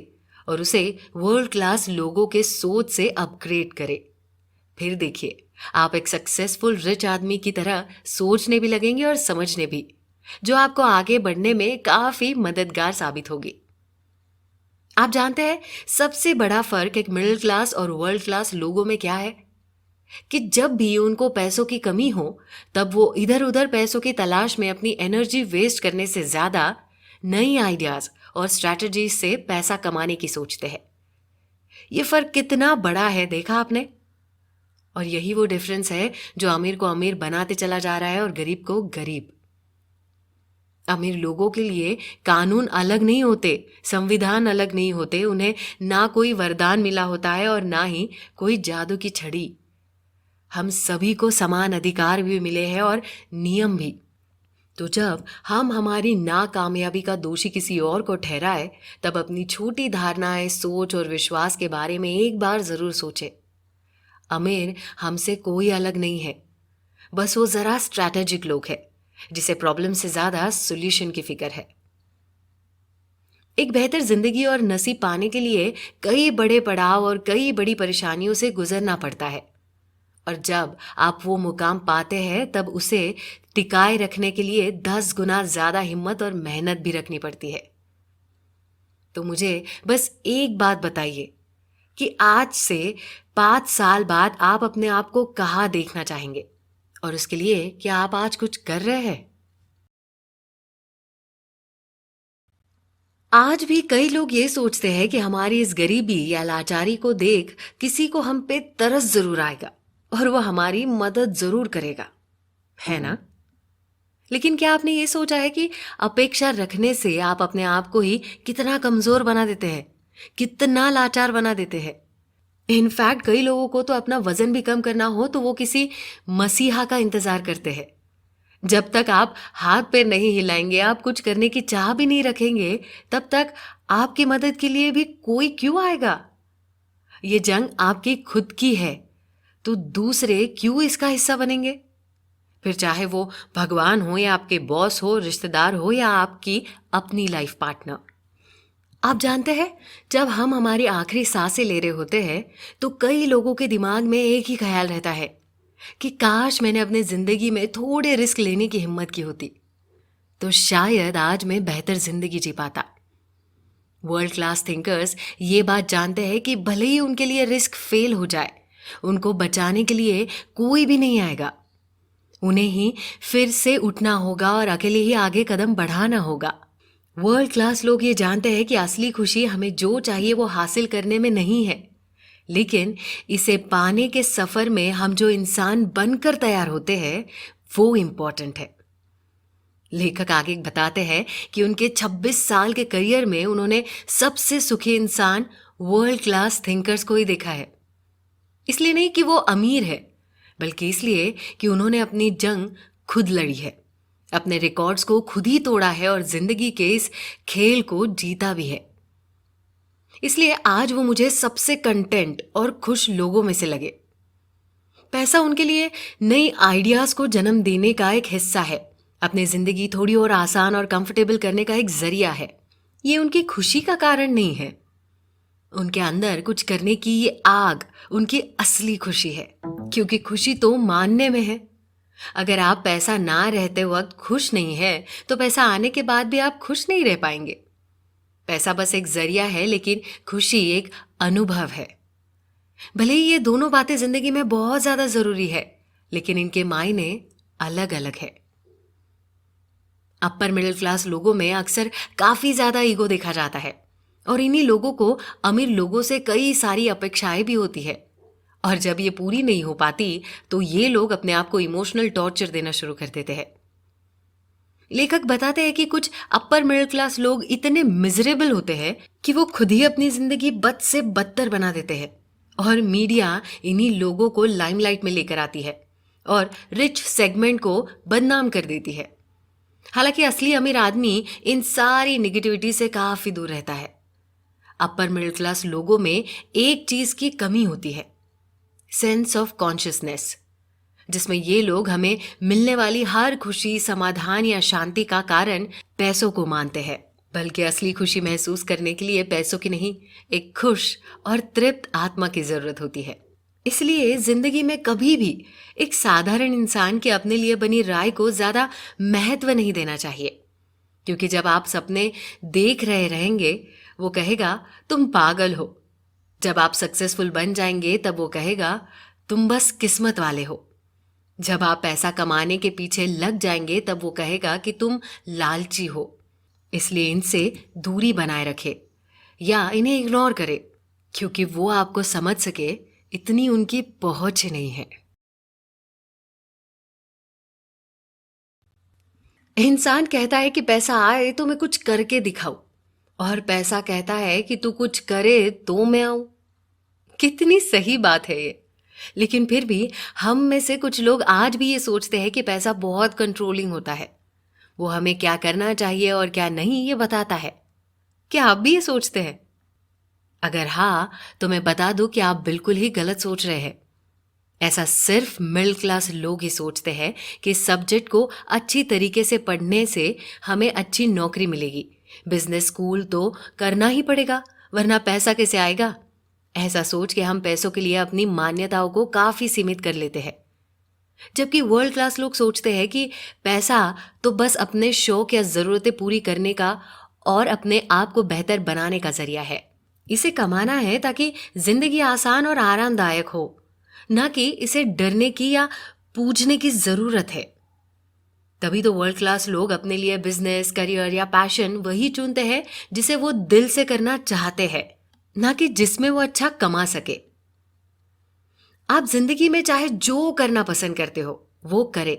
और उसे वर्ल्ड क्लास लोगों के सोच से अपग्रेड करें। फिर देखिए, आप एक सक्सेसफुल रिच आदमी की तरह सोचने भी लगेंगे और समझने भी, जो आपको आगे बढ़ने में काफी मददगार साबित होगी। आप जानते हैं सबसे बड़ा फर्क एक मिडिल क्लास और वर्ल्ड क्लास लोगों में क्या है? कि जब भी उनको पैसों की कमी हो तब वो इधर उधर पैसों की तलाश में अपनी एनर्जी वेस्ट करने से ज्यादा नई आइडियाज और स्ट्रैटेजीज से पैसा कमाने की सोचते हैं। ये फर्क कितना बड़ा है देखा आपने? और यही वो डिफरेंस है जो अमीर को अमीर बनाते चला जा रहा है और गरीब को गरीब। अमीर लोगों के लिए कानून अलग नहीं होते, संविधान अलग नहीं होते, उन्हें ना कोई वरदान मिला होता है और ना ही कोई जादू की छड़ी। हम सभी को समान अधिकार भी मिले हैं और नियम भी। तो जब हम हमारी नाकामयाबी का दोषी किसी और को ठहराए तब अपनी छोटी धारणाएं, सोच और विश्वास के बारे में एक बार जरूर सोचें। अमीर हमसे कोई अलग नहीं है, बस वो जरा स्ट्रैटेजिक लोग है जिसे प्रॉब्लम से ज्यादा सॉल्यूशन की फिक्र है। एक बेहतर जिंदगी और नसीब पाने के लिए कई बड़े पड़ाव और कई बड़ी परेशानियों से गुजरना पड़ता है और जब आप वो मुकाम पाते हैं तब उसे टिकाए रखने के लिए 10 गुना ज्यादा हिम्मत और मेहनत भी रखनी पड़ती है। तो मुझे बस एक बात बताइए कि आज से 5 साल बाद आप अपने आप को कहाँ देखना चाहेंगे और उसके लिए क्या आप आज कुछ कर रहे हैं? आज भी कई लोग ये सोचते हैं कि हमारी इस गरीबी या लाचारी को देख किसी को हम पे तरस जरूर आएगा और वो हमारी मदद जरूर करेगा, है ना? लेकिन क्या आपने ये सोचा है कि अपेक्षा रखने से आप अपने आप को ही कितना कमजोर बना देते हैं, कितना लाचार बना देते हैं? इनफैक्ट कई लोगों को तो अपना वजन भी कम करना हो तो वो किसी मसीहा का इंतजार करते हैं। जब तक आप हाथ पैर नहीं हिलाएंगे, आप कुछ करने की चाह भी नहीं रखेंगे, तब तक आपकी मदद के लिए भी कोई क्यों आएगा? ये जंग आपकी खुद की है, तो दूसरे क्यों इसका हिस्सा बनेंगे? फिर चाहे वो भगवान हो या आपके बॉस हो, रिश्तेदार हो या आपकी अपनी लाइफ पार्टनर। आप जानते हैं, जब हम हमारी आखिरी सांसें ले रहे होते हैं तो कई लोगों के दिमाग में एक ही ख्याल रहता है कि काश मैंने अपनी जिंदगी में थोड़े रिस्क लेने की हिम्मत की होती तो शायद आज मैं बेहतर जिंदगी जी पाता। वर्ल्ड क्लास थिंकर्स ये बात जानते हैं कि भले ही उनके लिए रिस्क फेल हो जाए, उनको बचाने के लिए कोई भी नहीं आएगा। उन्हें ही फिर से उठना होगा और अकेले ही आगे कदम बढ़ाना होगा। वर्ल्ड क्लास लोग ये जानते हैं कि असली खुशी हमें जो चाहिए वो हासिल करने में नहीं है, लेकिन इसे पाने के सफर में हम जो इंसान बनकर तैयार होते हैं वो इम्पोर्टेंट है। लेखक आगे बताते हैं कि उनके 26 साल के करियर में उन्होंने सबसे सुखी इंसान वर्ल्ड क्लास थिंकर्स को ही देखा है। इसलिए नहीं कि वो अमीर है, बल्कि इसलिए कि उन्होंने अपनी जंग खुद लड़ी है, अपने रिकॉर्ड्स को खुद ही तोड़ा है और जिंदगी के इस खेल को जीता भी है। इसलिए आज वो मुझे सबसे कंटेंट और खुश लोगों में से लगे। पैसा उनके लिए नई आइडियाज को जन्म देने का एक हिस्सा है, अपनी जिंदगी थोड़ी और आसान और कंफर्टेबल करने का एक जरिया है। ये उनकी खुशी का कारण नहीं है। उनके अंदर कुछ करने की ये आग उनकी असली खुशी है, क्योंकि खुशी तो मानने में है। अगर आप पैसा ना रहते वक्त खुश नहीं है तो पैसा आने के बाद भी आप खुश नहीं रह पाएंगे। पैसा बस एक जरिया है, लेकिन खुशी एक अनुभव है। भले ही ये दोनों बातें जिंदगी में बहुत ज्यादा जरूरी है, लेकिन इनके मायने अलग अलग है। अपर मिडिल क्लास लोगों में अक्सर काफी ज्यादा ईगो देखा जाता है और इन्हीं लोगों को अमीर लोगों से कई सारी अपेक्षाएं भी होती है, और जब ये पूरी नहीं हो पाती तो ये लोग अपने आप को इमोशनल टॉर्चर देना शुरू कर देते हैं। लेखक बताते हैं कि कुछ अपर मिडिल क्लास लोग इतने मिजरेबल होते हैं कि वो खुद ही अपनी जिंदगी बद से बदतर बना देते हैं, और मीडिया इन्हीं लोगों को लाइमलाइट में लेकर आती है और रिच सेगमेंट को बदनाम कर देती है। हालांकि असली अमीर आदमी इन सारी निगेटिविटी से काफी दूर रहता है। अपर मिडिल क्लास लोगों में एक चीज की कमी होती है, सेंस ऑफ कॉन्शियसनेस, जिसमें ये लोग हमें मिलने वाली हर खुशी, समाधान या शांति का कारण पैसों को मानते हैं। बल्कि असली खुशी महसूस करने के लिए पैसों की नहीं, एक खुश और तृप्त आत्मा की जरूरत होती है। इसलिए जिंदगी में कभी भी एक साधारण इंसान के अपने लिए बनी राय को ज्यादा महत्व नहीं देना चाहिए, क्योंकि जब आप सपने देख रहे रहेंगे वो कहेगा तुम पागल हो। जब आप सक्सेसफुल बन जाएंगे तब वो कहेगा तुम बस किस्मत वाले हो। जब आप पैसा कमाने के पीछे लग जाएंगे तब वो कहेगा कि तुम लालची हो। इसलिए इनसे दूरी बनाए रखे या इन्हें इग्नोर करे, क्योंकि वो आपको समझ सके इतनी उनकी पहुंच नहीं है। इंसान कहता है कि पैसा आए तो मैं कुछ करके दिखाऊं, और पैसा कहता है कि तू कुछ करे तो मैं आऊं। कितनी सही बात है ये। लेकिन फिर भी हम में से कुछ लोग आज भी ये सोचते हैं कि पैसा बहुत कंट्रोलिंग होता है, वो हमें क्या करना चाहिए और क्या नहीं ये बताता है। क्या आप भी ये सोचते हैं? अगर हाँ, तो मैं बता दूं कि आप बिल्कुल ही गलत सोच रहे हैं। ऐसा सिर्फ मिडिल क्लास लोग ही सोचते हैं कि सब्जेक्ट को अच्छी तरीके से पढ़ने से हमें अच्छी नौकरी मिलेगी, बिजनेस स्कूल तो करना ही पड़ेगा, वरना पैसा कैसे आएगा। ऐसा सोच के हम पैसों के लिए अपनी मान्यताओं को काफी सीमित कर लेते हैं, जबकि वर्ल्ड क्लास लोग सोचते हैं कि पैसा तो बस अपने शौक या जरूरतें पूरी करने का और अपने आप को बेहतर बनाने का जरिया है। इसे कमाना है ताकि जिंदगी आसान और आरामदायक हो, ना कि इसे डरने की या पूजने की जरूरत है। तभी तो वर्ल्ड क्लास लोग अपने लिए बिजनेस, करियर या पैशन वही चुनते हैं जिसे वो दिल से करना चाहते हैं, ना कि जिसमें वो अच्छा कमा सके। आप जिंदगी में चाहे जो करना पसंद करते हो वो करे,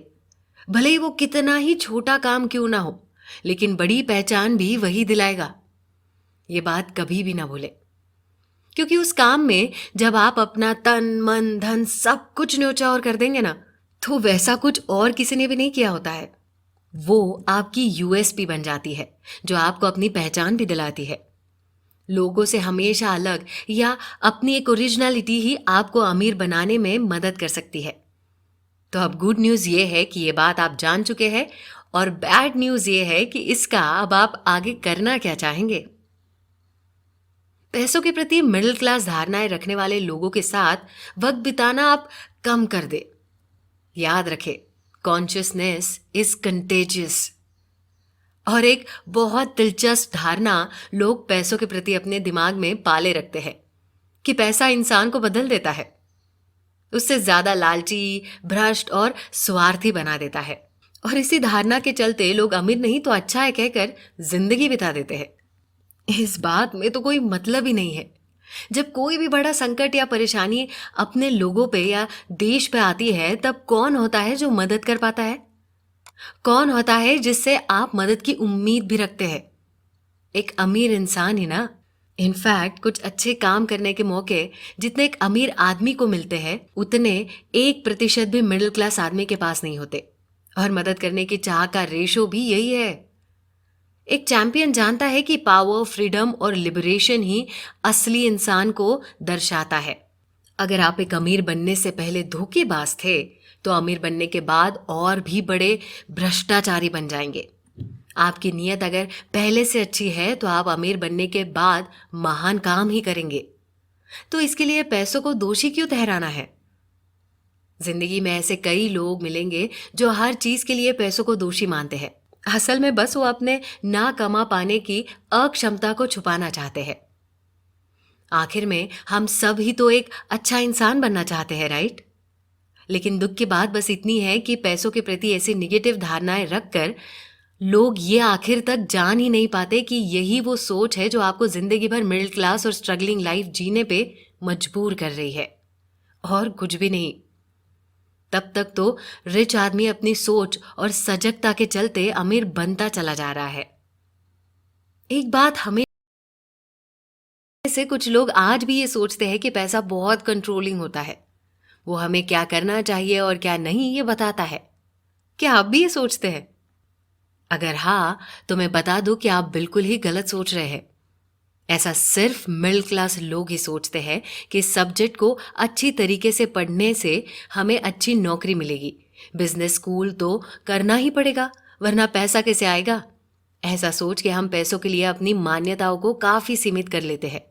भले ही वो कितना ही छोटा काम क्यों ना हो, लेकिन बड़ी पहचान भी वही दिलाएगा। ये बात कभी भी ना भूले, क्योंकि उस काम में जब आप अपना तन, मन, धन सब कुछ न्योछावर कर देंगे ना, तो वैसा कुछ और किसी ने भी नहीं किया होता है। वो आपकी यूएसपी बन जाती है, जो आपको अपनी पहचान भी दिलाती है। लोगों से हमेशा अलग या अपनी एक ओरिजिनलिटी ही आपको अमीर बनाने में मदद कर सकती है। तो अब गुड न्यूज़ ये है कि ये बात आप जान चुके हैं और बैड न्यूज़ ये है कि इसका अब आप आगे करना क्या चाहेंगे। पैसों के प्रति मिडिल क्लास धारणाएं रखने वाले लोगों के साथ वक्त बिताना आप कम कर दे। याद रखें, कॉन्शियसनेस इज कंटेजियस। और एक बहुत दिलचस्प धारणा लोग पैसों के प्रति अपने दिमाग में पाले रखते हैं कि पैसा इंसान को बदल देता है, उससे ज्यादा लालची, भ्रष्ट और स्वार्थी बना देता है। और इसी धारणा के चलते लोग अमीर नहीं तो अच्छा है कहकर जिंदगी बिता देते हैं। इस बात में तो कोई मतलब ही नहीं है। जब कोई भी बड़ा संकट या परेशानी अपने लोगों पे या देश पे आती है, तब कौन होता है जो मदद कर पाता है? कौन होता है जिससे आप मदद की उम्मीद भी रखते हैं? एक अमीर इंसान ही ना। इनफैक्ट कुछ अच्छे काम करने के मौके जितने एक अमीर आदमी को मिलते हैं, उतने 1% भी मिडिल क्लास आदमी के पास नहीं होते। और मदद करने की चाह का रेशो भी यही है। एक चैंपियन जानता है कि पावर, फ्रीडम और लिबरेशन ही असली इंसान को दर्शाता है। अगर आप एक अमीर बनने से पहले धोखेबाज थे, तो अमीर बनने के बाद और भी बड़े भ्रष्टाचारी बन जाएंगे। आपकी नीयत अगर पहले से अच्छी है, तो आप अमीर बनने के बाद महान काम ही करेंगे। तो इसके लिए पैसों को दोषी क्यों ठहराना है? जिंदगी में ऐसे कई लोग मिलेंगे जो हर चीज के लिए पैसों को दोषी मानते हैं। असल में बस वो अपने ना कमा पाने की अक्षमता को छुपाना चाहते हैं। आखिर में हम सब ही तो एक अच्छा इंसान बनना चाहते हैं, राइट? लेकिन दुख की बात बस इतनी है कि पैसों के प्रति ऐसी निगेटिव धारणाएं रखकर लोग ये आखिर तक जान ही नहीं पाते कि यही वो सोच है जो आपको जिंदगी भर मिडिल क्लास और स्ट्रगलिंग लाइफ जीने पे मजबूर कर रही है, और कुछ भी नहीं। तब तक तो रिच आदमी अपनी सोच और सजगता के चलते अमीर बनता चला जा रहा है। एक बात हमें से कुछ लोग आज भी ये सोचते हैं कि पैसा बहुत कंट्रोलिंग होता है, वो हमें क्या करना चाहिए और क्या नहीं ये बताता है। क्या आप भी ये सोचते हैं? अगर हाँ, तो मैं बता दूं कि आप बिल्कुल ही गलत सोच रहे हैं। ऐसा सिर्फ मिडिल क्लास लोग ही सोचते हैं कि सब्जेक्ट को अच्छी तरीके से पढ़ने से हमें अच्छी नौकरी मिलेगी, बिजनेस स्कूल तो करना ही पड़ेगा, वरना पैसा कैसे आएगा। ऐसा सोच के हम पैसों के लिए अपनी मान्यताओं को काफी सीमित कर लेते हैं।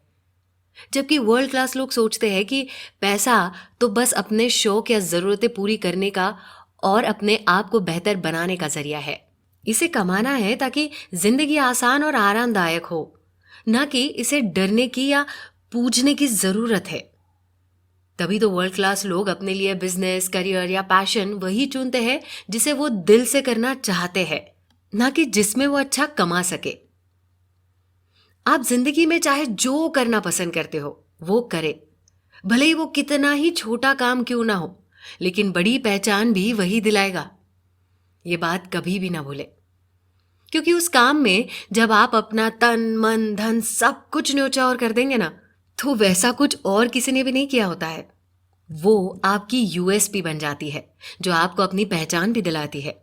जबकि वर्ल्ड क्लास लोग सोचते हैं कि पैसा तो बस अपने शौक या जरूरतें पूरी करने का और अपने आप को बेहतर बनाने का जरिया है। इसे कमाना है ताकि जिंदगी आसान और आरामदायक हो, ना कि इसे डरने की या पूजने की जरूरत है। तभी तो वर्ल्ड क्लास लोग अपने लिए बिजनेस, करियर या पैशन वही चुनते हैं जिसे वो दिल से करना चाहते हैं, ना कि जिसमें वो अच्छा कमा सके। आप जिंदगी में चाहे जो करना पसंद करते हो वो करें, भले ही वो कितना ही छोटा काम क्यों ना हो, लेकिन बड़ी पहचान भी वही दिलाएगा। ये बात कभी भी ना भूले, क्योंकि उस काम में जब आप अपना तन, मन, धन सब कुछ न्योछावर कर देंगे ना, तो वैसा कुछ और किसी ने भी नहीं किया होता है। वो आपकी यूएसपी बन जाती है, जो आपको अपनी पहचान भी दिलाती है।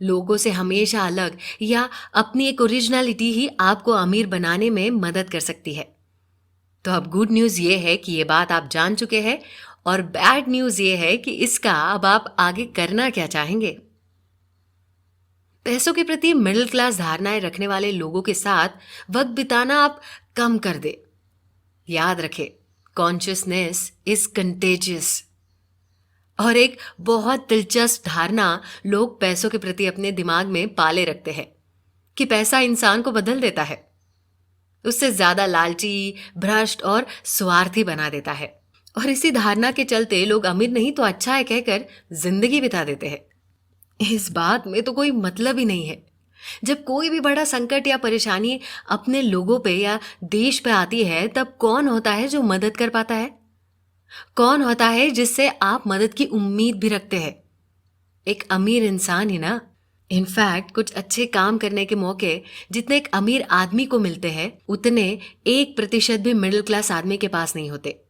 लोगों से हमेशा अलग या अपनी एक ओरिजिनलिटी ही आपको अमीर बनाने में मदद कर सकती है। तो अब गुड न्यूज़ ये है कि ये बात आप जान चुके हैं, और बैड न्यूज़ ये है कि इसका अब आप आगे करना क्या चाहेंगे। पैसों के प्रति मिडिल क्लास धारणाएं रखने वाले लोगों के साथ वक्त बिताना आप कम कर दे। याद रखें, कॉन्शियसनेस इज कंटेजियस। और एक बहुत दिलचस्प धारणा लोग पैसों के प्रति अपने दिमाग में पाले रखते हैं कि पैसा इंसान को बदल देता है, उससे ज्यादा लालची, भ्रष्ट और स्वार्थी बना देता है। और इसी धारणा के चलते लोग अमीर नहीं तो अच्छा है कहकर जिंदगी बिता देते हैं। इस बात में तो कोई मतलब ही नहीं है। जब कोई भी बड़ा संकट या परेशानी अपने लोगों पे या देश पे आती है, तब कौन होता है जो मदद कर पाता है? कौन होता है जिससे आप मदद की उम्मीद भी रखते हैं? एक अमीर इंसान ही ना। इनफैक्ट कुछ अच्छे काम करने के मौके जितने एक अमीर आदमी को मिलते हैं, उतने 1% भी मिडिल क्लास आदमी के पास नहीं होते।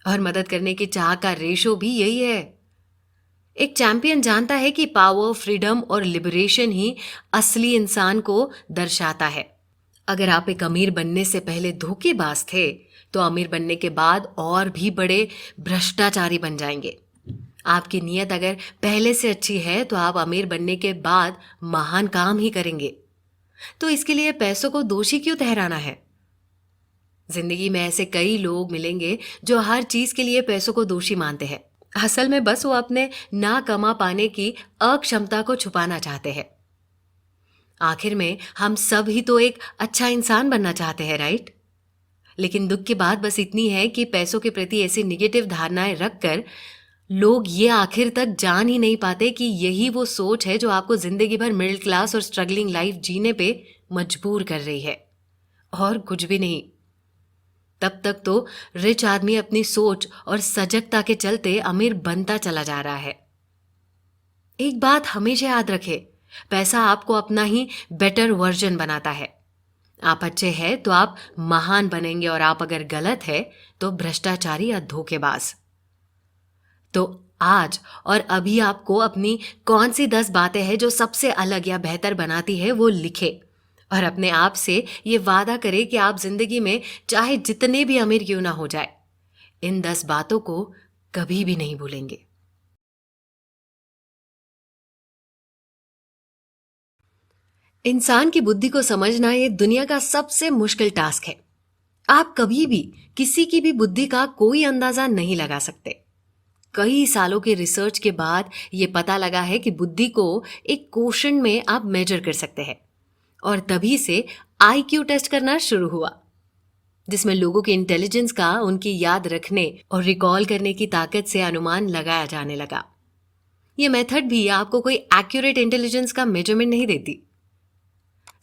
और मदद करने की चाह का रेशो भी यही है। एक चैंपियन जानता है कि पावर, फ्रीडम और लिबरेशन ही असली इंसान को दर्शाता है। अगर आप एक अमीर बनने से पहले धोखेबाज थे, तो अमीर बनने के बाद और भी बड़े भ्रष्टाचारी बन जाएंगे। आपकी नीयत अगर पहले से अच्छी है तो आप अमीर बनने के बाद महान काम ही करेंगे। तो इसके लिए पैसों को दोषी क्यों ठहराना है? जिंदगी में ऐसे कई लोग मिलेंगे जो हर चीज के लिए पैसों को दोषी मानते हैं। असल में बस वो अपने ना कमा पाने की अक्षमता को छुपाना चाहते हैं। आखिर में हम सब ही तो एक अच्छा इंसान बनना चाहते हैं, राइट? लेकिन दुख की बात बस इतनी है कि पैसों के प्रति ऐसी निगेटिव धारणाएं रखकर लोग ये आखिर तक जान ही नहीं पाते कि यही वो सोच है जो आपको जिंदगी भर मिडिल क्लास और स्ट्रगलिंग लाइफ जीने पे मजबूर कर रही है, और कुछ भी नहीं। तब तक तो रिच आदमी अपनी सोच और सजगता के चलते अमीर बनता चला जा रहा है। एक बात हमेशा याद रखे, पैसा आपको अपना ही बेटर वर्जन बनाता है। आप अच्छे हैं तो आप महान बनेंगे, और आप अगर गलत है तो भ्रष्टाचारी या धोखेबाज। तो आज और अभी आपको अपनी कौन सी 10 बातें हैं जो सबसे अलग या बेहतर बनाती है वो लिखे, और अपने आप से ये वादा करें कि आप जिंदगी में चाहे जितने भी अमीर क्यों ना हो जाए, इन 10 बातों को कभी भी नहीं भूलेंगे। इंसान की बुद्धि को समझना ये दुनिया का सबसे मुश्किल टास्क है। आप कभी भी किसी की भी बुद्धि का कोई अंदाजा नहीं लगा सकते। कई सालों के रिसर्च के बाद ये पता लगा है कि बुद्धि को एक क्वोशंट में आप मेजर कर सकते हैं, और तभी से आईक्यू टेस्ट करना शुरू हुआ, जिसमें लोगों के इंटेलिजेंस का उनकी याद रखने और रिकॉल करने की ताकत से अनुमान लगाया जाने लगा। ये मेथड भी आपको कोई एक्यूरेट इंटेलिजेंस का मेजरमेंट नहीं देती।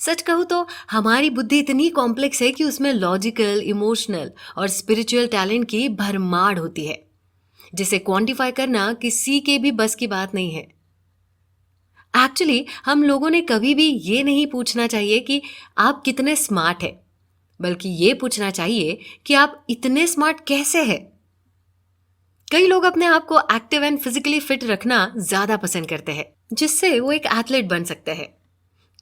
सच कहूं तो हमारी बुद्धि इतनी कॉम्प्लेक्स है कि उसमें लॉजिकल, इमोशनल और स्पिरिचुअल टैलेंट की भरमार होती है, जिसे क्वांटिफाई करना किसी के भी बस की बात नहीं है। एक्चुअली हम लोगों ने कभी भी ये नहीं पूछना चाहिए कि आप कितने स्मार्ट हैं, बल्कि ये पूछना चाहिए कि आप इतने स्मार्ट कैसे हैं। कई लोग अपने आप को एक्टिव एंड फिजिकली फिट रखना ज्यादा पसंद करते हैं, जिससे वो एक एथलीट बन सकते हैं।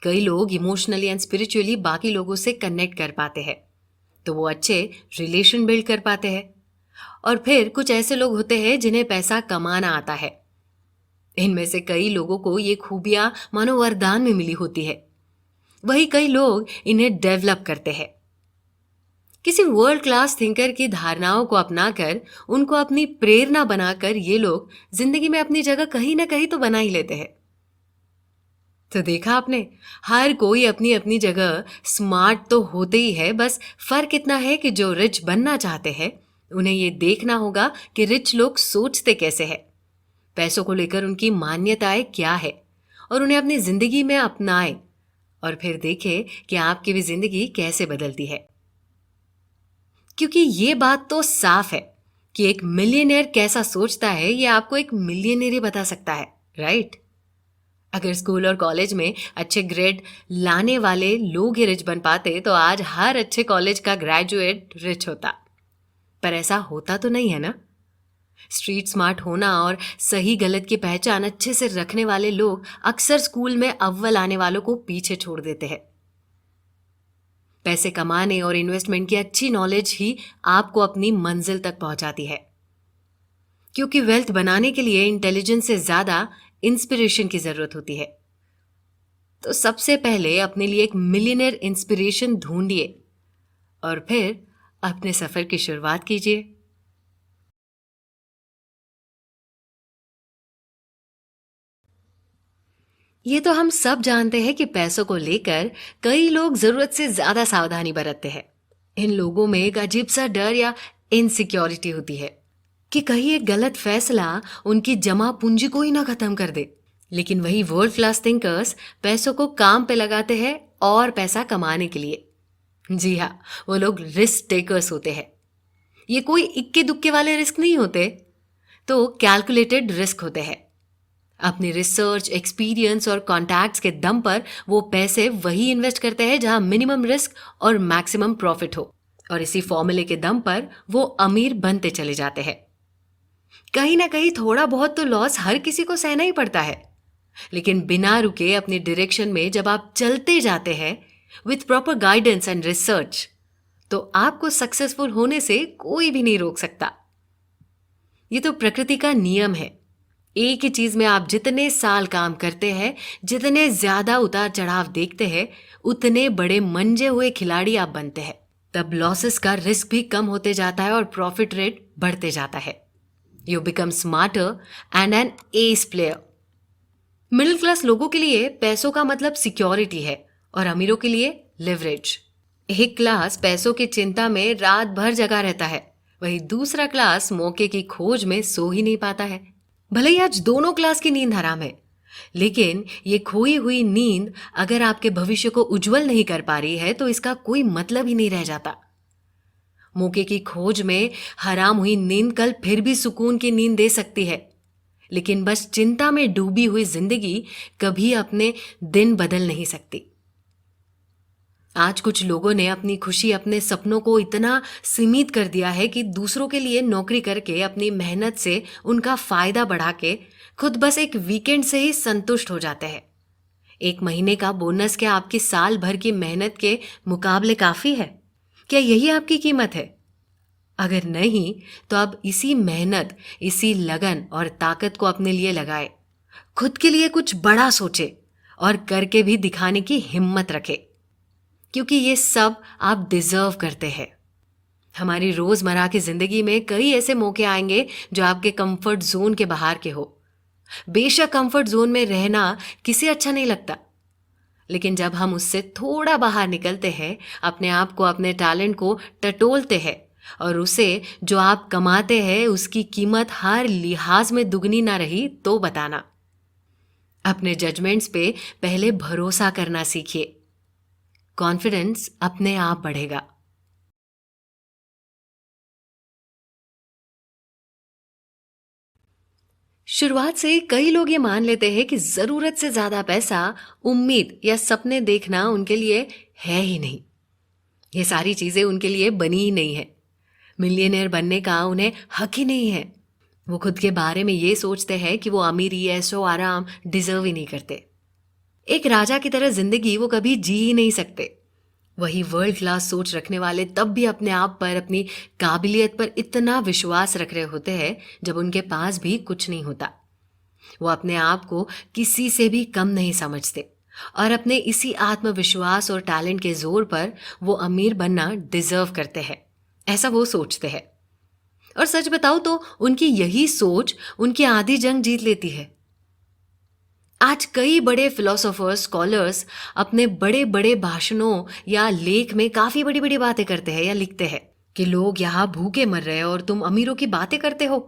कई लोग इमोशनली एंड स्पिरिचुअली बाकी लोगों से कनेक्ट कर पाते हैं, तो वो अच्छे रिलेशन बिल्ड कर पाते हैं। और फिर कुछ ऐसे लोग होते हैं जिन्हें पैसा कमाना आता है। इनमें से कई लोगों को ये खूबियां मानो वरदान में मिली होती है, वही कई लोग इन्हें डेवलप करते हैं। किसी वर्ल्ड क्लास थिंकर की धारणाओं को अपनाकर, उनको अपनी प्रेरणा बनाकर ये लोग जिंदगी में अपनी जगह कहीं ना कहीं तो बना ही लेते हैं। तो देखा आपने, हर कोई अपनी अपनी जगह स्मार्ट तो होते ही है। बस फर्क इतना है कि जो रिच बनना चाहते हैं उन्हें ये देखना होगा कि रिच लोग सोचते कैसे हैं, पैसों को लेकर उनकी मान्यताएं क्या है, और उन्हें अपनी जिंदगी में अपनाए, और फिर देखे कि आपकी भी जिंदगी कैसे बदलती है। क्योंकि ये बात तो साफ है कि एक मिलियनेयर कैसा सोचता है ये आपको एक मिलियनेयर ही बता सकता है, राइट? अगर स्कूल और कॉलेज में अच्छे ग्रेड लाने वाले लोग ही रिच बन पाते तो आज हर अच्छे कॉलेज का ग्रेजुएट रिच होता। पर ऐसा होता तो नहीं है ना। स्ट्रीट स्मार्ट होना और सही गलत की पहचान अच्छे से रखने वाले लोग अक्सर स्कूल में अव्वल आने वालों को पीछे छोड़ देते हैं। पैसे कमाने और इन्वेस्टमेंट की अच्छी नॉलेज ही आपको अपनी मंजिल तक पहुंचाती है, क्योंकि वेल्थ बनाने के लिए इंटेलिजेंस से ज्यादा इंस्पिरेशन की जरूरत होती है। तो सबसे पहले अपने लिए एक मिलियनेयर इंस्पिरेशन ढूंढिए, और फिर अपने सफर की शुरुआत कीजिए। ये तो हम सब जानते हैं कि पैसों को लेकर कई लोग जरूरत से ज्यादा सावधानी बरतते हैं। इन लोगों में एक अजीब सा डर या इनसिक्योरिटी होती है कि कहीं एक गलत फैसला उनकी जमा पूंजी को ही ना खत्म कर दे। लेकिन वही वर्ल्ड क्लास थिंकर्स पैसों को काम पे लगाते हैं और पैसा कमाने के लिए। जी हाँ, वो लोग रिस्क टेकर्स होते हैं। ये कोई इक्के दुक्के वाले रिस्क नहीं होते, तो कैलकुलेटेड रिस्क होते हैं। अपनी रिसर्च, एक्सपीरियंस और कॉन्टैक्ट्स के दम पर वो पैसे वही इन्वेस्ट करते हैं जहां मिनिमम रिस्क और मैक्सिमम प्रॉफिट हो, और इसी फॉर्मूले के दम पर वो अमीर बनते चले जाते हैं। कहीं ना कहीं थोड़ा बहुत तो लॉस हर किसी को सहना ही पड़ता है, लेकिन बिना रुके अपनी डायरेक्शन में जब आप चलते जाते हैं with proper guidance and research, तो आपको सक्सेसफुल होने से कोई भी नहीं रोक सकता। ये तो प्रकृति का नियम है एक ही चीज में आप जितने साल काम करते हैं, जितने ज्यादा उतार चढ़ाव देखते हैं, उतने बड़े मंजे हुए खिलाड़ी आप बनते हैं। तब लॉसेस का रिस्क भी कम होते जाता है और प्रॉफिट रेट बढ़ते जाता है। You become smarter and an ace player. Middle class लोगों के लिए पैसों का मतलब सिक्योरिटी है और अमीरों के लिए लिवरेज। एक क्लास पैसों की चिंता में रात भर जगा रहता है, वही दूसरा क्लास मौके की खोज में सो ही नहीं पाता है। भले ही आज दोनों क्लास की नींद हराम है, लेकिन ये खोई हुई नींद अगर आपके भविष्य को उज्जवल नहीं कर पा रही है तो इसका कोई मतलब ही नहीं रह जाता। मौके की खोज में हराम हुई नींद कल फिर भी सुकून की नींद दे सकती है, लेकिन बस चिंता में डूबी हुई जिंदगी कभी अपने दिन बदल नहीं सकती। आज कुछ लोगों ने अपनी खुशी अपने सपनों को इतना सीमित कर दिया है कि दूसरों के लिए नौकरी करके अपनी मेहनत से उनका फायदा बढ़ा के खुद बस एक वीकेंड से ही संतुष्ट हो जाते हैं। एक महीने का बोनस क्या आपकी साल भर की मेहनत के मुकाबले काफी है? क्या यही आपकी कीमत है? अगर नहीं तो अब इसी मेहनत, इसी लगन और ताकत को अपने लिए लगाए, खुद के लिए कुछ बड़ा सोचे और करके भी दिखाने की हिम्मत रखे, क्योंकि ये सब आप डिजर्व करते हैं। हमारी रोजमर्रा की जिंदगी में कई ऐसे मौके आएंगे जो आपके कंफर्ट जोन के बाहर के हो। बेशक कंफर्ट जोन में रहना किसे अच्छा नहीं लगता, लेकिन जब हम उससे थोड़ा बाहर निकलते हैं, अपने आप को, अपने टैलेंट को टटोलते हैं और उसे जो आप कमाते हैं उसकी कीमत हर लिहाज में दुगनी ना रही तो बताना। अपने जजमेंट्स पे पहले भरोसा करना सीखिए। कॉन्फिडेंस अपने आप बढ़ेगा। शुरुआत से कई लोग ये मान लेते हैं कि जरूरत से ज्यादा पैसा, उम्मीद या सपने देखना उनके लिए है ही नहीं। ये सारी चीजें उनके लिए बनी ही नहीं है। मिलियनेयर बनने का उन्हें हक ही नहीं है। वो खुद के बारे में ये सोचते हैं कि वो अमीरी, ऐशो आराम डिजर्व ही नहीं करते। एक राजा की तरह जिंदगी वो कभी जी ही नहीं सकते। वही वर्ल्ड क्लास सोच रखने वाले तब भी अपने आप पर, अपनी काबिलियत पर इतना विश्वास रख रहे होते हैं जब उनके पास भी कुछ नहीं होता। वो अपने आप को किसी से भी कम नहीं समझते और अपने इसी आत्मविश्वास और टैलेंट के जोर पर वो अमीर बनना डिजर्व करते हैं, ऐसा वो सोचते हैं। और सच बताओ तो उनकी यही सोच उनकी आधी जंग जीत लेती है। आज कई बड़े फिलोसोफर्स, स्कॉलर्स अपने बड़े बड़े भाषणों या लेख में काफी बड़ी बड़ी बातें करते हैं या लिखते हैं कि लोग यहाँ भूखे मर रहे हैं और तुम अमीरों की बातें करते हो।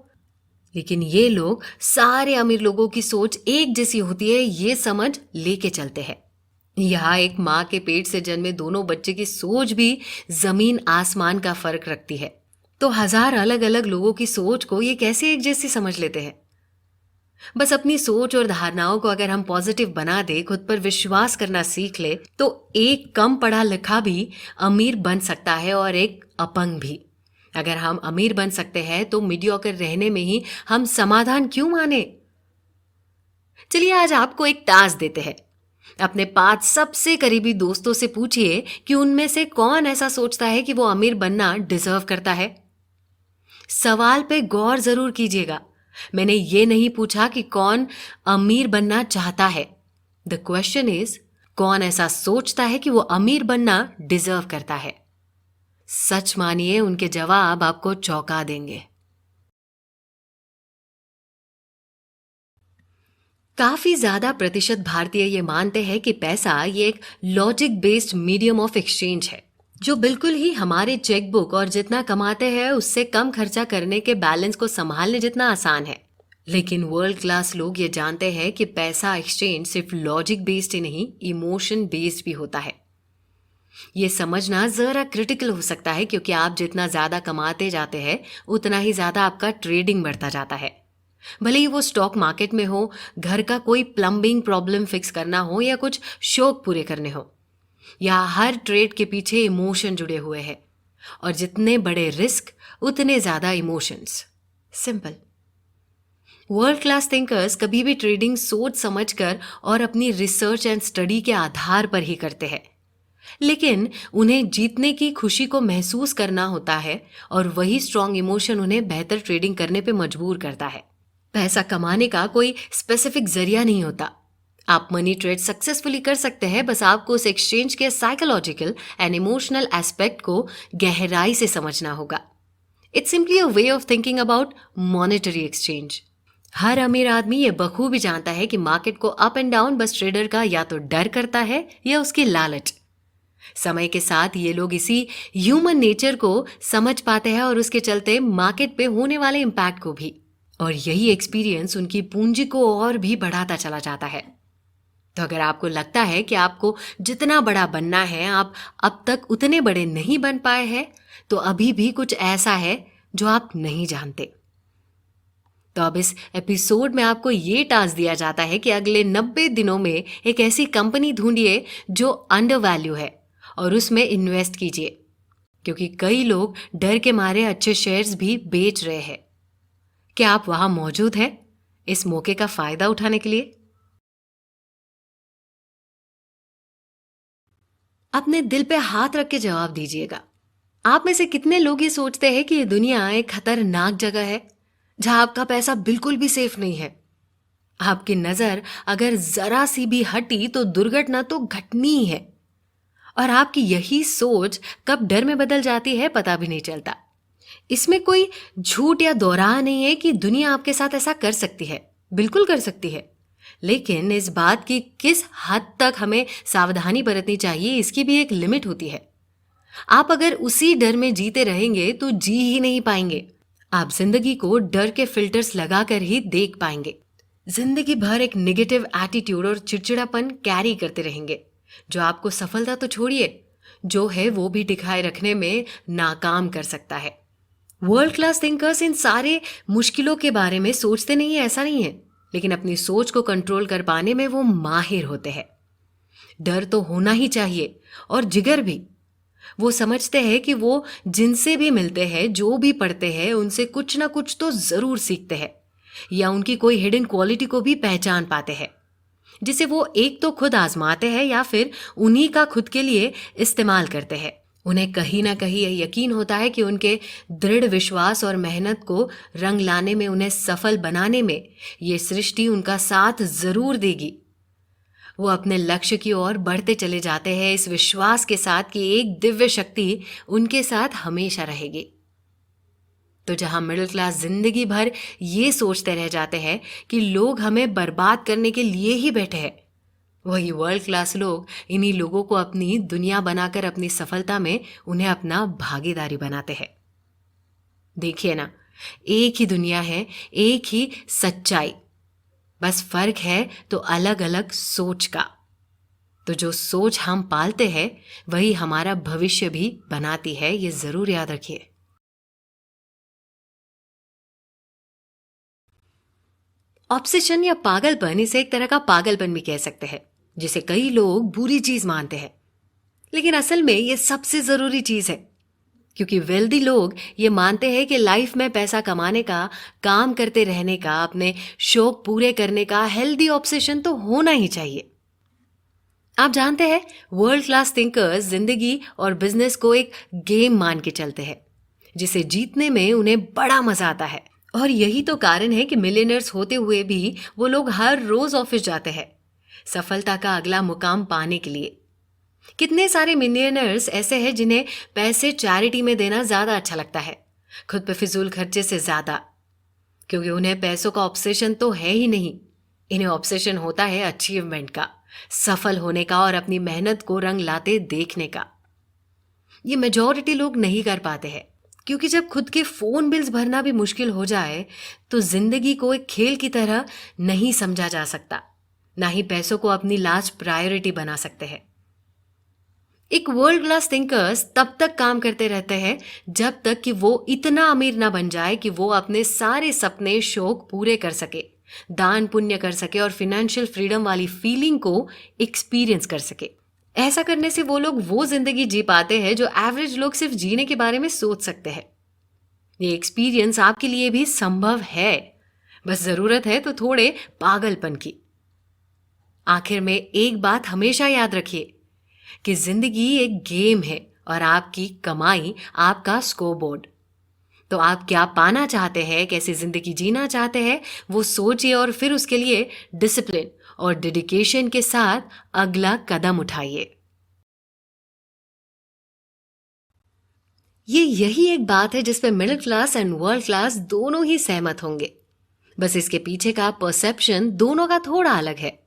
लेकिन ये लोग सारे अमीर लोगों की सोच एक जैसी होती है, ये समझ लेके चलते हैं। यहाँ एक माँ के पेट से जन्मे दोनों बच्चे की सोच भी जमीन आसमान का फर्क रखती है। तो हजार अलग अलग लोगों की सोच को ये कैसे एक जैसी समझ लेते हैं? बस अपनी सोच और धारणाओं को अगर हम पॉजिटिव बना दे, खुद पर विश्वास करना सीख ले, तो एक कम पढ़ा लिखा भी अमीर बन सकता है और एक अपंग भी। अगर हम अमीर बन सकते हैं तो मीडियोकर रहने में ही हम समाधान क्यों माने? चलिए आज आपको एक टास्क देते हैं। अपने 5 सबसे करीबी दोस्तों से पूछिए कि उनमें से कौन ऐसा सोचता है कि वो अमीर बनना डिजर्व करता है। सवाल पे गौर जरूर कीजिएगा। मैंने ये नहीं पूछा कि कौन अमीर बनना चाहता है। द क्वेश्चन इज, कौन ऐसा सोचता है कि वो अमीर बनना डिजर्व करता है? सच मानिए, उनके जवाब आपको चौंका देंगे। काफी ज्यादा प्रतिशत भारतीय ये मानते हैं कि पैसा ये एक logic based medium of exchange है, जो बिल्कुल ही हमारे चेकबुक और जितना कमाते हैं उससे कम खर्चा करने के बैलेंस को संभालने जितना आसान है। लेकिन वर्ल्ड क्लास लोग ये जानते हैं कि पैसा एक्सचेंज सिर्फ लॉजिक बेस्ड ही नहीं, इमोशन बेस्ड भी होता है। ये समझना जरा क्रिटिकल हो सकता है, क्योंकि आप जितना ज्यादा कमाते जाते हैं उतना ही ज्यादा आपका ट्रेडिंग बढ़ता जाता है। भले ही वो स्टॉक मार्केट में हो, घर का कोई प्लम्बिंग प्रॉब्लम फिक्स करना हो या कुछ शौक पूरे करने हो, या हर ट्रेड के पीछे इमोशन जुड़े हुए हैं, और जितने बड़े रिस्क उतने ज्यादा emotions. Simple. World class thinkers कभी भी ट्रेडिंग सोच समझकर और अपनी रिसर्च एंड स्टडी के आधार पर ही करते हैं, लेकिन उन्हें जीतने की खुशी को महसूस करना होता है और वही स्ट्रॉन्ग इमोशन उन्हें बेहतर ट्रेडिंग करने पे मजबूर करता है। पैसा कमाने का कोई स्पेसिफिक जरिया नहीं होता। आप मनी ट्रेड सक्सेसफुली कर सकते हैं, बस आपको उस एक्सचेंज के साइकोलॉजिकल एंड इमोशनल एस्पेक्ट को गहराई से समझना होगा। It's simply a way of thinking about monetary exchange. हर अमीर आदमी ये बखूबी जानता है कि मार्केट को अप एंड डाउन बस ट्रेडर का या तो डर करता है या उसकी लालच। समय के साथ ये लोग इसी ह्यूमन नेचर को समझ पाते हैं और उसके चलते मार्केट पे होने वाले इम्पैक्ट को भी। और यही एक्सपीरियंस उनकी पूंजी को और भी बढ़ाता चला जाता है। तो अगर आपको लगता है कि आपको जितना बड़ा बनना है आप अब तक उतने बड़े नहीं बन पाए हैं, तो अभी भी कुछ ऐसा है जो आप नहीं जानते। तो अब इस एपिसोड में आपको ये टास्क दिया जाता है कि अगले 90 दिनों में एक ऐसी कंपनी ढूंढिए जो अंडर वैल्यू है और उसमें इन्वेस्ट कीजिए, क्योंकि कई लोग डर के मारे अच्छे शेयर्स भी बेच रहे हैं। क्या आप वहां मौजूद हैं इस मौके का फायदा उठाने के लिए? अपने दिल पे हाथ रख के जवाब दीजिएगा। आप में से कितने लोग ये सोचते हैं कि ये दुनिया एक खतरनाक जगह है जहां आपका पैसा बिल्कुल भी सेफ नहीं है? आपकी नजर अगर जरा सी भी हटी तो दुर्घटना तो घटनी ही है। और आपकी यही सोच कब डर में बदल जाती है पता भी नहीं चलता। इसमें कोई झूठ या दोहराह नहीं है कि दुनिया आपके साथ ऐसा कर सकती है, बिल्कुल कर सकती है। लेकिन इस बात की किस हद तक हमें सावधानी बरतनी चाहिए, इसकी भी एक लिमिट होती है। आप अगर उसी डर में जीते रहेंगे तो जी ही नहीं पाएंगे। आप जिंदगी को डर के फिल्टर्स लगाकर ही देख पाएंगे। जिंदगी भर एक नेगेटिव एटीट्यूड और चिड़चिड़ापन कैरी करते रहेंगे, जो आपको सफलता तो छोड़िए, जो है वो भी दिखाए रखने में नाकाम कर सकता है। वर्ल्ड क्लास थिंकर्स इन सारे मुश्किलों के बारे में सोचते नहीं है, ऐसा नहीं है, लेकिन अपनी सोच को कंट्रोल कर पाने में वो माहिर होते हैं। डर तो होना ही चाहिए और जिगर भी। वो समझते हैं कि वो जिनसे भी मिलते हैं, जो भी पढ़ते हैं, उनसे कुछ ना कुछ तो जरूर सीखते हैं या उनकी कोई हिडन क्वालिटी को भी पहचान पाते हैं, जिसे वो एक तो खुद आजमाते हैं या फिर उन्हीं का खुद के लिए इस्तेमाल करते हैं। उन्हें कहीं ना कहीं यह यकीन होता है कि उनके दृढ़ विश्वास और मेहनत को रंग लाने में, उन्हें सफल बनाने में ये सृष्टि उनका साथ जरूर देगी। वो अपने लक्ष्य की ओर बढ़ते चले जाते हैं इस विश्वास के साथ कि एक दिव्य शक्ति उनके साथ हमेशा रहेगी। तो जहां मिडिल क्लास जिंदगी भर ये सोचते रह जाते हैं कि लोग हमें बर्बाद करने के लिए ही बैठे हैं, वही वर्ल्ड क्लास लोग इन्हीं लोगों को अपनी दुनिया बनाकर अपनी सफलता में उन्हें अपना भागीदारी बनाते हैं। देखिए ना, एक ही दुनिया है, एक ही सच्चाई, बस फर्क है तो अलग अलग सोच का। तो जो सोच हम पालते हैं वही हमारा भविष्य भी बनाती है, ये जरूर याद रखिए। ऑब्सेशन या पागलपन, इसे एक तरह का पागलपन भी कह सकते हैं, जिसे कई लोग बुरी चीज मानते हैं, लेकिन असल में ये सबसे जरूरी चीज है। क्योंकि वेल्दी लोग ये मानते हैं कि लाइफ में पैसा कमाने का, काम करते रहने का, अपने शौक पूरे करने का हेल्दी ऑब्सेशन तो होना ही चाहिए। आप जानते हैं, वर्ल्ड क्लास थिंकर्स जिंदगी और बिजनेस को एक गेम मान के चलते हैं, जिसे जीतने में उन्हें बड़ा मजा आता है। और यही तो कारण है कि मिलियनर्स होते हुए भी वो लोग हर रोज ऑफिस जाते हैं सफलता का अगला मुकाम पाने के लिए। कितने सारे मिलियनर्स ऐसे हैं जिन्हें पैसे चैरिटी में देना ज्यादा अच्छा लगता है, खुद पे फिजूल खर्चे से ज्यादा, क्योंकि उन्हें पैसों का ऑब्सेशन तो है ही नहीं। इन्हें ऑब्सेशन होता है अचीवमेंट का, सफल होने का और अपनी मेहनत को रंग लाते देखने का। ये मेजॉरिटी लोग नहीं कर पाते हैं, क्योंकि जब खुद के फोन बिल्स भरना भी मुश्किल हो जाए तो जिंदगी को एक खेल की तरह नहीं समझा जा सकता, ना ही पैसों को अपनी लास्ट प्रायोरिटी बना सकते हैं। एक वर्ल्ड क्लास थिंकर्स तब तक काम करते रहते हैं जब तक कि वो इतना अमीर ना बन जाए कि वो अपने सारे सपने, शौक पूरे कर सके, दान पुण्य कर सके और फाइनेंशियल फ्रीडम वाली फीलिंग को एक्सपीरियंस कर सके। ऐसा करने से वो लोग वो जिंदगी जी पाते हैं जो एवरेज लोग सिर्फ जीने के बारे में सोच सकते हैं। ये एक्सपीरियंस आपके लिए भी संभव है, बस जरूरत है तो थोड़े पागलपन की। आखिर में एक बात हमेशा याद रखिए कि जिंदगी एक गेम है और आपकी कमाई आपका स्कोरबोर्ड। तो आप क्या पाना चाहते हैं, कैसी जिंदगी जीना चाहते हैं, वो सोचिए और फिर उसके लिए डिसिप्लिन और डेडिकेशन के साथ अगला कदम उठाइए। यही एक बात है जिस पे middle class and world class दोनों ही सहमत होंगे। बस इसके पीछे का परसेप्शन दोनों का थोड़ा अलग है।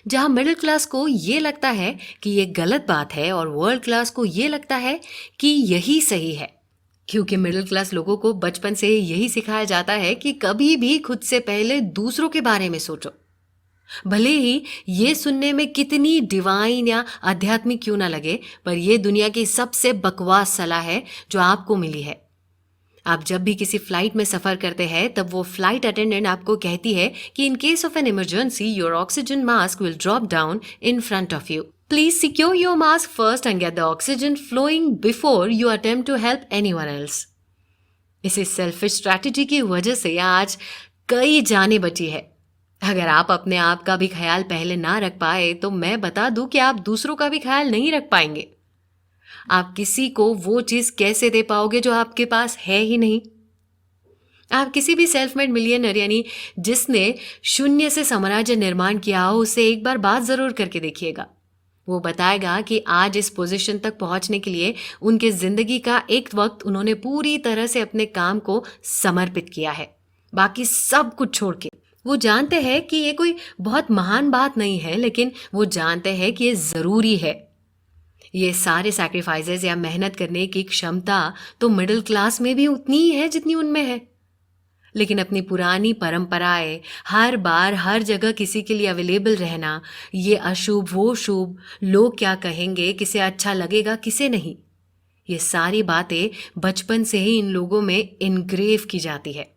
जहां मिडिल क्लास को ये लगता है कि ये गलत बात है और वर्ल्ड क्लास को ये लगता है कि यही सही है। क्योंकि मिडिल क्लास लोगों को बचपन से ही यही सिखाया जाता है कि कभी भी खुद से पहले दूसरों के बारे में सोचो, भले ही ये सुनने में कितनी डिवाइन या आध्यात्मिक क्यों ना लगे, पर यह दुनिया की सबसे बकवास सलाह है जो आपको मिली है। आप जब भी किसी फ्लाइट में सफर करते हैं तब वो फ्लाइट अटेंडेंट आपको कहती है कि in case of an emergency your oxygen mask will drop down in front of you. Please secure your mask first and get the oxygen flowing before you attempt to help anyone else. इसी selfish strategy की वजह से आज कई जानें बची है। अगर आप अपने आप का भी ख्याल पहले ना रख पाए तो मैं बता दूं कि आप दूसरों का भी ख्याल नहीं रख पाएंगे। आप किसी को वो चीज कैसे दे पाओगे जो आपके पास है ही नहीं। आप किसी भी सेल्फ मेड मिलियनर यानी जिसने शून्य से साम्राज्य निर्माण किया हो उससे एक बार बात जरूर करके देखिएगा। वो बताएगा कि आज इस पोजीशन तक पहुंचने के लिए उनके जिंदगी का एक वक्त उन्होंने पूरी तरह से अपने काम को समर्पित किया है, बाकी सब कुछ छोड़ के। वो जानते हैं कि ये कोई बहुत महान बात नहीं है, लेकिन वो जानते हैं कि ये जरूरी है। ये सारे सैक्रिफाइसेस या मेहनत करने की क्षमता तो मिडिल क्लास में भी उतनी ही है जितनी उनमें है, लेकिन अपनी पुरानी परंपराएं, हर बार हर जगह किसी के लिए अवेलेबल रहना, ये अशुभ वो शुभ, लोग क्या कहेंगे, किसे अच्छा लगेगा किसे नहीं, ये सारी बातें बचपन से ही इन लोगों में इनग्रेव की जाती है।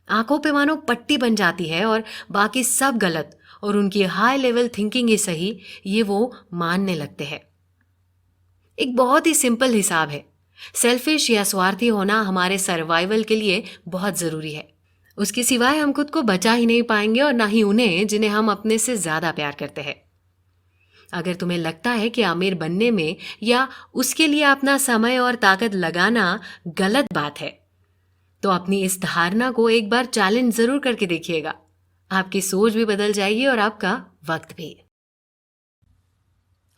आंखों पे मानो पट्टी बन जाती है और बाकी सब गलत और उनकी हाई लेवल थिंकिंग ही सही, ये वो मानने लगते हैं। एक बहुत ही सिंपल हिसाब है, सेल्फिश या स्वार्थी होना हमारे सर्वाइवल के लिए बहुत ज़रूरी है। उसके सिवाय हम खुद को बचा ही नहीं पाएंगे और ना ही उन्हें जिन्हें हम अपने से ज़्यादा प्यार करते हैं। अगर तुम्हें लगता है कि अमीर बनने में या उसके लिए अपना समय और ताकत लगाना गलत बात है तो अपनी इस धारणा को एक बार चैलेंज जरूर करके देखिएगा। आपकी सोच भी बदल जाएगी और आपका वक्त भी।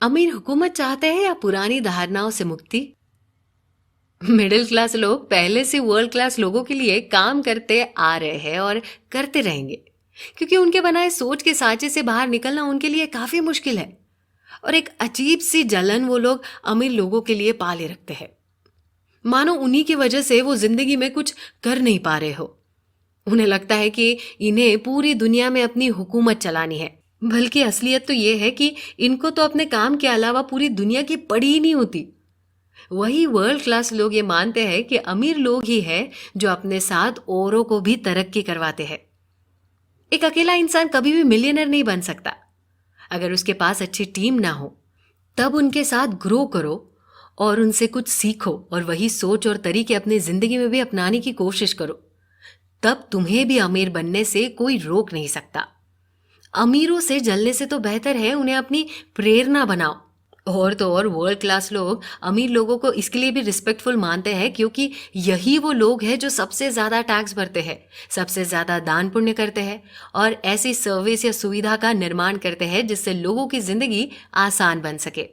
अमीर हुकूमत चाहते हैं या पुरानी धारणाओं से मुक्ति? मिडिल क्लास लोग पहले से वर्ल्ड क्लास लोगों के लिए काम करते आ रहे हैं और करते रहेंगे, क्योंकि उनके बनाए सोच के सांचे से बाहर निकलना उनके लिए काफी मुश्किल है और एक अजीब सी जलन वो लोग अमीर लोगों के लिए पाले रखते हैं, मानो उन्हीं की वजह से वो जिंदगी में कुछ कर नहीं पा रहे हो। उन्हें लगता है कि इन्हें पूरी दुनिया में अपनी हुकूमत चलानी है, बल्कि असलियत तो ये है कि इनको तो अपने काम के अलावा पूरी दुनिया की पड़ी ही नहीं होती। वही वर्ल्ड क्लास लोग ये मानते हैं कि अमीर लोग ही हैं जो अपने साथ औरों को भी तरक्की करवाते हैं। एक अकेला इंसान कभी भी मिलियनर नहीं बन सकता। अगर उसके पास अच्छी टीम ना हो तब उनके साथ ग्रो करो और उनसे कुछ सीखो और वही सोच और तरीके अपनी जिंदगी में भी अपनाने की कोशिश करो, तब तुम्हें भी अमीर बनने से कोई रोक नहीं सकता। अमीरों से जलने से तो बेहतर है उन्हें अपनी प्रेरणा बनाओ। और तो और वर्ल्ड क्लास लोग अमीर लोगों को इसके लिए भी रिस्पेक्टफुल मानते हैं क्योंकि यही वो लोग हैं जो सबसे ज़्यादा टैक्स भरते हैं, सबसे ज़्यादा दान पुण्य करते हैं और ऐसी सर्विस या सुविधा का निर्माण करते हैं जिससे लोगों की ज़िंदगी आसान बन सके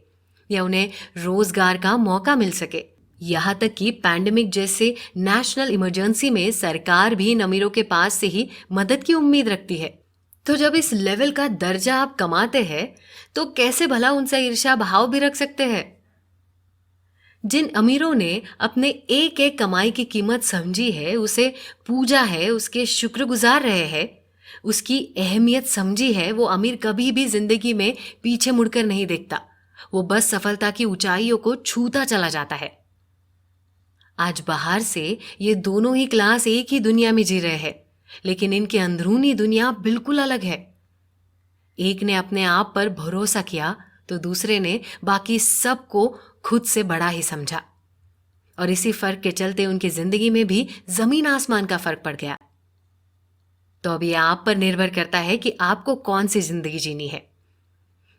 या उन्हें रोजगार का मौका मिल सके। यहाँ तक कि पैंडेमिक जैसे नेशनल इमरजेंसी में सरकार भी इन अमीरों के पास से ही मदद की उम्मीद रखती है। तो जब इस लेवल का दर्जा आप कमाते हैं तो कैसे भला उनसे ईर्ष्या भाव भी रख सकते हैं? जिन अमीरों ने अपने एक एक कमाई की कीमत समझी है, उसे पूजा है, उसके शुक्रगुजार रहे हैं, उसकी अहमियत समझी है, वो अमीर कभी भी जिंदगी में पीछे मुड़कर नहीं देखता। वो बस सफलता की ऊंचाइयों को छूता चला जाता है। आज बाहर से ये दोनों ही क्लास एक ही दुनिया में जी रहे हैं, लेकिन इनकी अंदरूनी दुनिया बिल्कुल अलग है। एक ने अपने आप पर भरोसा किया तो दूसरे ने बाकी सबको खुद से बड़ा ही समझा और इसी फर्क के चलते उनकी जिंदगी में भी जमीन आसमान का फर्क पड़ गया। तो अब ये आप पर निर्भर करता है कि आपको कौन सी जिंदगी जीनी है।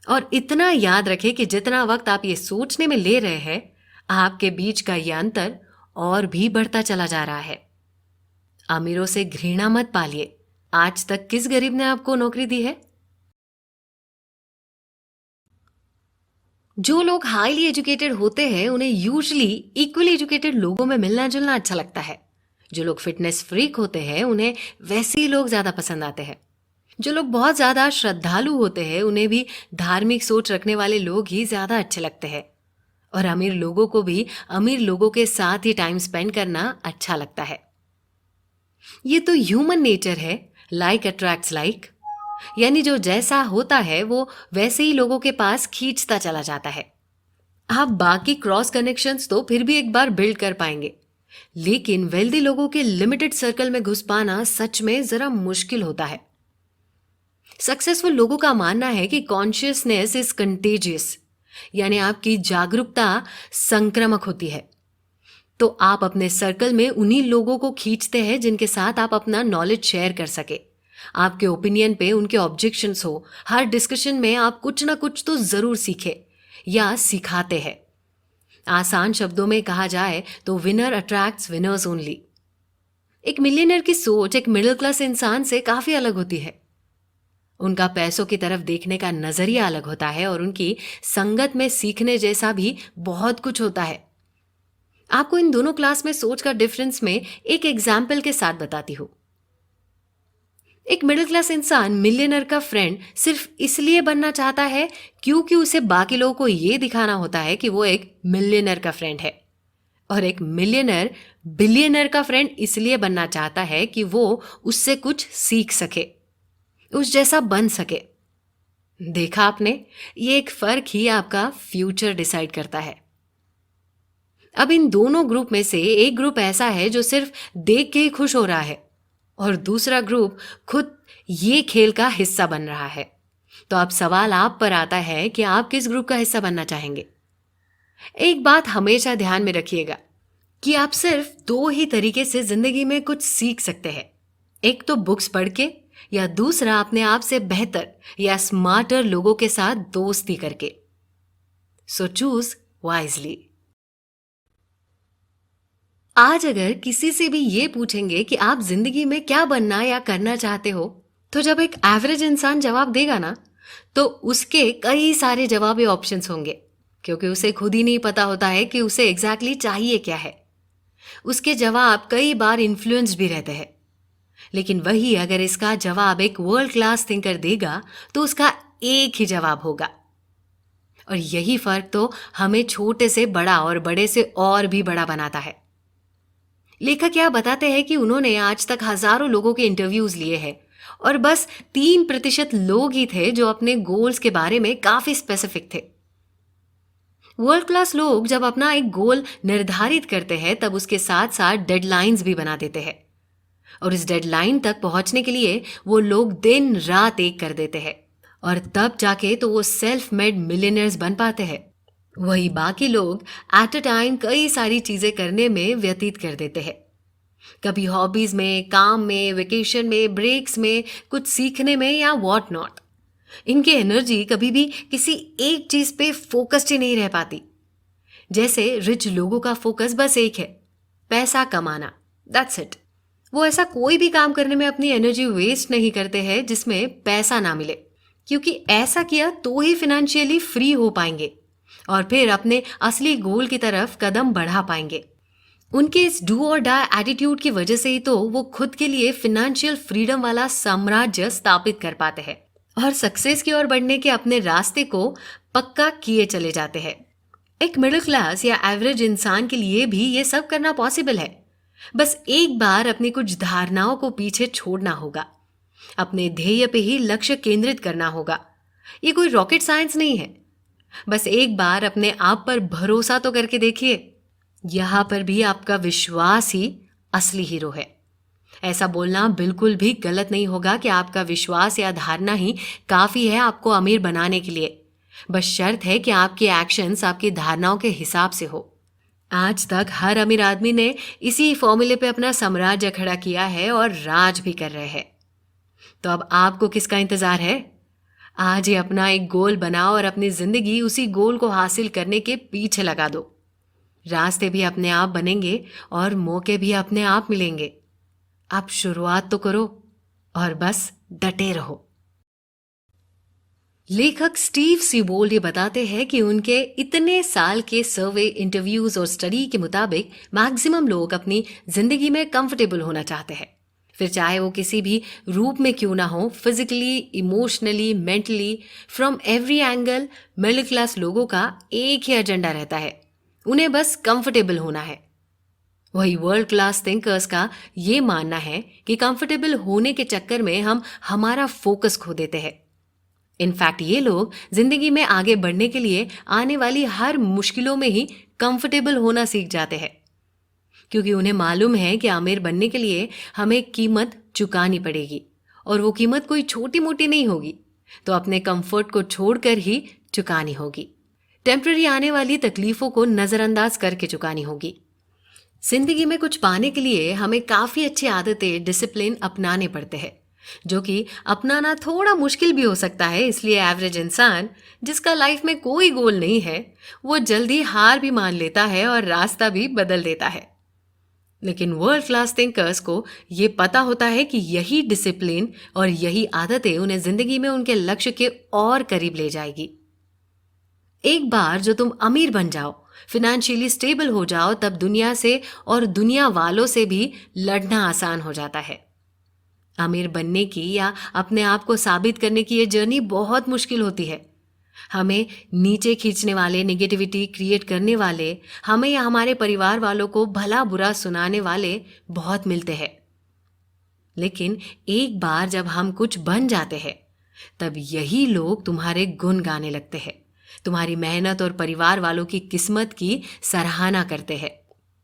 और इतना याद रखें कि जितना वक्त आप ये सोचने में ले रहे हैं, आपके बीच का ये अंतर और भी बढ़ता चला जा रहा है। अमीरों से घृणा मत पालिए। आज तक किस गरीब ने आपको नौकरी दी है? जो लोग हाईली एजुकेटेड होते हैं उन्हें यूजली इक्वली एजुकेटेड लोगों में मिलना जुलना अच्छा लगता है। जो लोग फिटनेस फ्रीक होते हैं उन्हें वैसे ही लोग ज्यादा पसंद आते हैं। जो लोग बहुत ज्यादा श्रद्धालु होते हैं उन्हें भी धार्मिक सोच रखने वाले लोग ही ज्यादा अच्छे लगते हैं। और अमीर लोगों को भी अमीर लोगों के साथ ही टाइम स्पेंड करना अच्छा लगता है। ये तो ह्यूमन नेचर है, लाइक अट्रैक्ट्स लाइक। यानी जो जैसा होता है वो वैसे ही लोगों के पास खींचता चला जाता है। आप बाकी क्रॉस कनेक्शंस तो फिर भी एक बार बिल्ड कर पाएंगे, लेकिन वेल्दी लोगों के लिमिटेड सर्कल में घुस पाना सच में जरा मुश्किल होता है। सक्सेसफुल लोगों का मानना है कि कॉन्शियसनेस इज कंटेजियस, यानी आपकी जागरूकता संक्रामक होती है। तो आप अपने सर्कल में उन्हीं लोगों को खींचते हैं जिनके साथ आप अपना नॉलेज शेयर कर सके, आपके ओपिनियन पे उनके ऑब्जेक्शंस हो, हर डिस्कशन में आप कुछ ना कुछ तो जरूर सीखे या सिखाते हैं। आसान शब्दों में कहा जाए तो विनर अट्रैक्ट्स विनर्स ओनली। एक मिलियनर की सोच एक मिडिल क्लास इंसान से काफी अलग होती है। उनका पैसों की तरफ देखने का नजरिया अलग होता है और उनकी संगत में सीखने जैसा भी बहुत कुछ होता है। आपको इन दोनों क्लास में सोच का डिफरेंस में एक एग्जाम्पल के साथ बताती हूं। एक मिडिल क्लास इंसान मिलियनर का फ्रेंड सिर्फ इसलिए बनना चाहता है क्योंकि उसे बाकी लोगों को यह दिखाना होता है कि वो एक मिलियनर का फ्रेंड है। और एक मिलियनर बिलियनर का फ्रेंड इसलिए बनना चाहता है कि वो उससे कुछ सीख सके, उस जैसा बन सके। देखा आपने, ये एक फर्क ही आपका फ्यूचर डिसाइड करता है। अब इन दोनों ग्रुप में से एक ग्रुप ऐसा है जो सिर्फ देख के ही खुश हो रहा है और दूसरा ग्रुप खुद ये खेल का हिस्सा बन रहा है। तो अब सवाल आप पर आता है कि आप किस ग्रुप का हिस्सा बनना चाहेंगे। एक बात हमेशा ध्यान में रखिएगा कि आप सिर्फ दो ही तरीके से जिंदगी में कुछ सीख सकते हैं, एक तो बुक्स पढ़ के या दूसरा अपने आप से बेहतर या स्मार्टर लोगों के साथ दोस्ती करके। So choose wisely. आज अगर किसी से भी ये पूछेंगे कि आप जिंदगी में क्या बनना या करना चाहते हो, तो जब एक एवरेज इंसान जवाब देगा ना, तो उसके कई सारे जवाबी ऑप्शंस होंगे, क्योंकि उसे खुद ही नहीं पता होता है कि उसे एग्जैक्टली चाहिए क्या है। उसके जवाब कई बार इन्फ्लुएंस भी रहते हैं। लेकिन वही अगर इसका जवाब एक वर्ल्ड क्लास थिंकर देगा तो उसका एक ही जवाब होगा। और यही फर्क तो हमें छोटे से बड़ा और बड़े से और भी बड़ा बनाता है। लेखक यह बताते हैं कि उन्होंने आज तक हजारों लोगों के इंटरव्यूज लिए हैं और बस 3% लोग ही थे जो अपने गोल्स के बारे में काफी स्पेसिफिक थे। वर्ल्ड क्लास लोग जब अपना एक गोल निर्धारित करते हैं तब उसके साथ साथ डेडलाइंस भी बना देते हैं और इस डेडलाइन तक पहुंचने के लिए वो लोग दिन रात एक कर देते हैं और तब जाके तो वो सेल्फ मेड मिलियनर्स बन पाते हैं। वही बाकी लोग एट अ टाइम कई सारी चीजें करने में व्यतीत कर देते हैं, कभी हॉबीज में, काम में, वेकेशन में, ब्रेक्स में, कुछ सीखने में या व्हाट नॉट। इनकी एनर्जी कभी भी किसी एक चीज पे फोकस्ड ही नहीं रह पाती। जैसे रिच लोगों का फोकस बस एक है, पैसा कमाना, दैट्स इट। वो ऐसा कोई भी काम करने में अपनी एनर्जी वेस्ट नहीं करते हैं जिसमें पैसा ना मिले, क्योंकि ऐसा किया तो ही फाइनेंशियली फ्री हो पाएंगे और फिर अपने असली गोल की तरफ कदम बढ़ा पाएंगे। उनके इस डू और डाई एटीट्यूड की वजह से ही तो वो खुद के लिए फाइनेंशियल फ्रीडम वाला साम्राज्य स्थापित कर पाते हैं और सक्सेस की ओर बढ़ने के अपने रास्ते को पक्का किए चले जाते हैं। एक मिडिल क्लास या एवरेज इंसान के लिए भी ये सब करना पॉसिबल है। बस एक बार अपनी कुछ धारणाओं को पीछे छोड़ना होगा, अपने ध्येय पे ही लक्ष्य केंद्रित करना होगा। ये कोई रॉकेट साइंस नहीं है। बस एक बार अपने आप पर भरोसा तो करके देखिए। यहां पर भी आपका विश्वास ही असली हीरो है। ऐसा बोलना बिल्कुल भी गलत नहीं होगा कि आपका विश्वास या धारणा ही काफी है आपको अमीर बनाने के लिए। बस शर्त है कि आपके एक्शंस आपकी धारणाओं के हिसाब से हो। आज तक हर अमीर आदमी ने इसी फॉर्मूले पे अपना साम्राज्य खड़ा किया है और राज भी कर रहे हैं। तो अब आपको किसका इंतजार है? आज ही अपना एक गोल बनाओ और अपनी जिंदगी उसी गोल को हासिल करने के पीछे लगा दो। रास्ते भी अपने आप बनेंगे और मौके भी अपने आप मिलेंगे। आप शुरुआत तो करो और बस डटे रहो। लेखक स्टीव सीबोल्ड ये बताते हैं कि उनके इतने साल के सर्वे, इंटरव्यूज और स्टडी के मुताबिक मैक्सिमम लोग अपनी जिंदगी में कंफर्टेबल होना चाहते हैं, फिर चाहे वो किसी भी रूप में क्यों ना हो, physically, emotionally, mentally, from every angle. Middle class लोगों का एक ही एजेंडा रहता है, उन्हें बस कंफर्टेबल होना है। वही वर्ल्ड क्लास थिंकर्स का ये मानना है कि कंफर्टेबल होने के चक्कर में हम हमारा फोकस खो देते हैं। इनफैक्ट ये लोग जिंदगी में आगे बढ़ने के लिए आने वाली हर मुश्किलों में ही कंफर्टेबल होना सीख जाते हैं, क्योंकि उन्हें मालूम है कि अमीर बनने के लिए हमें कीमत चुकानी पड़ेगी और वो कीमत कोई छोटी मोटी नहीं होगी, तो अपने कंफर्ट को छोड़कर ही चुकानी होगी। टेम्पररी आने वाली तकलीफों को नजरअंदाज करके चुकानी होगी। जिंदगी में कुछ पाने के लिए हमें काफी अच्छी आदतें, डिसिप्लिन अपनाने पड़ते हैं, जो कि अपनाना थोड़ा मुश्किल भी हो सकता है। इसलिए एवरेज इंसान जिसका लाइफ में कोई गोल नहीं है, वो जल्दी हार भी मान लेता है और रास्ता भी बदल देता है। लेकिन वर्ल्ड क्लास थिंकर्स को ये पता होता है कि यही डिसिप्लिन और यही आदतें उन्हें जिंदगी में उनके लक्ष्य के और करीब ले जाएगी। एक बार जो तुम अमीर बन जाओ, फिनेंशियली स्टेबल हो जाओ, तब दुनिया से और दुनिया वालों से भी लड़ना आसान हो जाता है। अमीर बनने की या अपने आप को साबित करने की ये जर्नी बहुत मुश्किल होती है। हमें नीचे खींचने वाले, नेगेटिविटी क्रिएट करने वाले, हमें या हमारे परिवार वालों को भला बुरा सुनाने वाले बहुत मिलते हैं। लेकिन एक बार जब हम कुछ बन जाते हैं, तब यही लोग तुम्हारे गुण गाने लगते हैं, तुम्हारी मेहनत और परिवार वालों की किस्मत की सराहना करते हैं।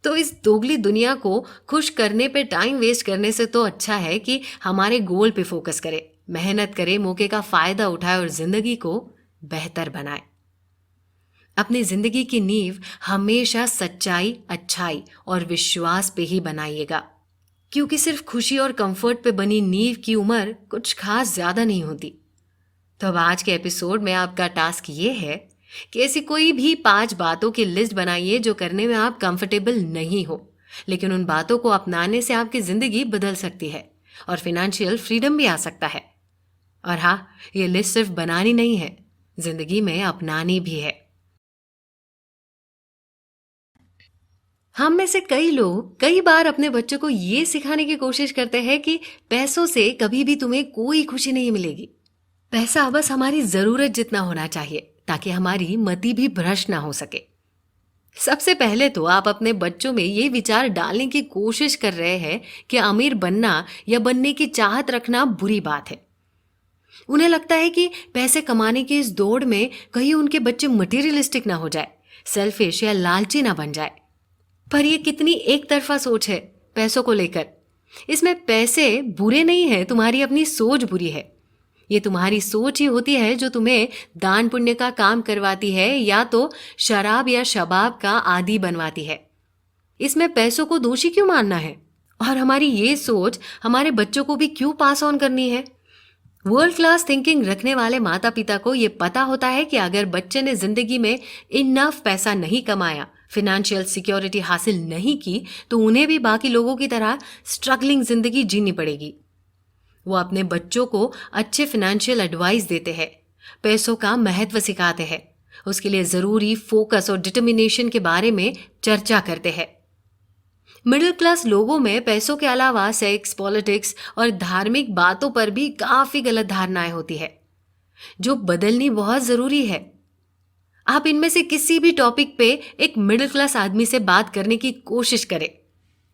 तो इस दोगली दुनिया को खुश करने पे टाइम वेस्ट करने से तो अच्छा है कि हमारे गोल पे फोकस करें, मेहनत करें, मौके का फायदा उठाए और जिंदगी को बेहतर बनाए। अपनी जिंदगी की नींव हमेशा सच्चाई, अच्छाई और विश्वास पे ही बनाइएगा, क्योंकि सिर्फ खुशी और कंफर्ट पे बनी नींव की उम्र कुछ खास ज्यादा नहीं होती। तो अब आज के एपिसोड में आपका टास्क ये है कि ऐसी कोई भी 5 बातों की लिस्ट बनाइए जो करने में आप कंफर्टेबल नहीं हो, लेकिन उन बातों को अपनाने से आपकी जिंदगी बदल सकती है और फिनेंशियल फ्रीडम भी आ सकता है। और हाँ, ये लिस्ट सिर्फ बनानी नहीं है, जिंदगी में अपनानी भी है। हम में से कई लोग कई बार अपने बच्चों को ये सिखाने की कोशिश करते हैं कि पैसों से कभी भी तुम्हें कोई खुशी नहीं मिलेगी। पैसा बस हमारी जरूरत जितना होना चाहिए, ताकि हमारी मति भी भ्रष्ट ना हो सके। सबसे पहले तो आप अपने बच्चों में ये विचार डालने की कोशिश कर रहे हैं कि अमीर बनना या बनने की चाहत रखना बुरी बात है। उन्हें लगता है कि पैसे कमाने की इस दौड़ में कहीं उनके बच्चे मटेरियलिस्टिक ना हो जाए, सेल्फिश या लालची ना बन जाए। पर यह कितनी एक तरफा सोच है पैसों को लेकर। इसमें पैसे बुरे नहीं है, तुम्हारी अपनी सोच बुरी है। ये तुम्हारी सोच ही होती है जो तुम्हें दान पुण्य का काम करवाती है या तो शराब या शबाब का आदी बनवाती है। इसमें पैसों को दोषी क्यों मानना है और हमारी ये सोच हमारे बच्चों को भी क्यों पास ऑन करनी है? वर्ल्ड क्लास थिंकिंग रखने वाले माता पिता को ये पता होता है कि अगर बच्चे ने जिंदगी में इनफ पैसा नहीं कमाया, फिनेंशियल सिक्योरिटी हासिल नहीं की, तो उन्हें भी बाकी लोगों की तरह स्ट्रगलिंग जिंदगी जीनी पड़ेगी। वो अपने बच्चों को अच्छे फिनेंशियल एडवाइस देते हैं, पैसों का महत्व सिखाते हैं, उसके लिए जरूरी फोकस और डिटर्मिनेशन के बारे में चर्चा करते हैं। मिडिल क्लास लोगों में पैसों के अलावा सेक्स, पॉलिटिक्स और धार्मिक बातों पर भी काफी गलत धारणाएं होती है, जो बदलनी बहुत जरूरी है। आप इनमें से किसी भी टॉपिक पे एक मिडिल क्लास आदमी से बात करने की कोशिश करें,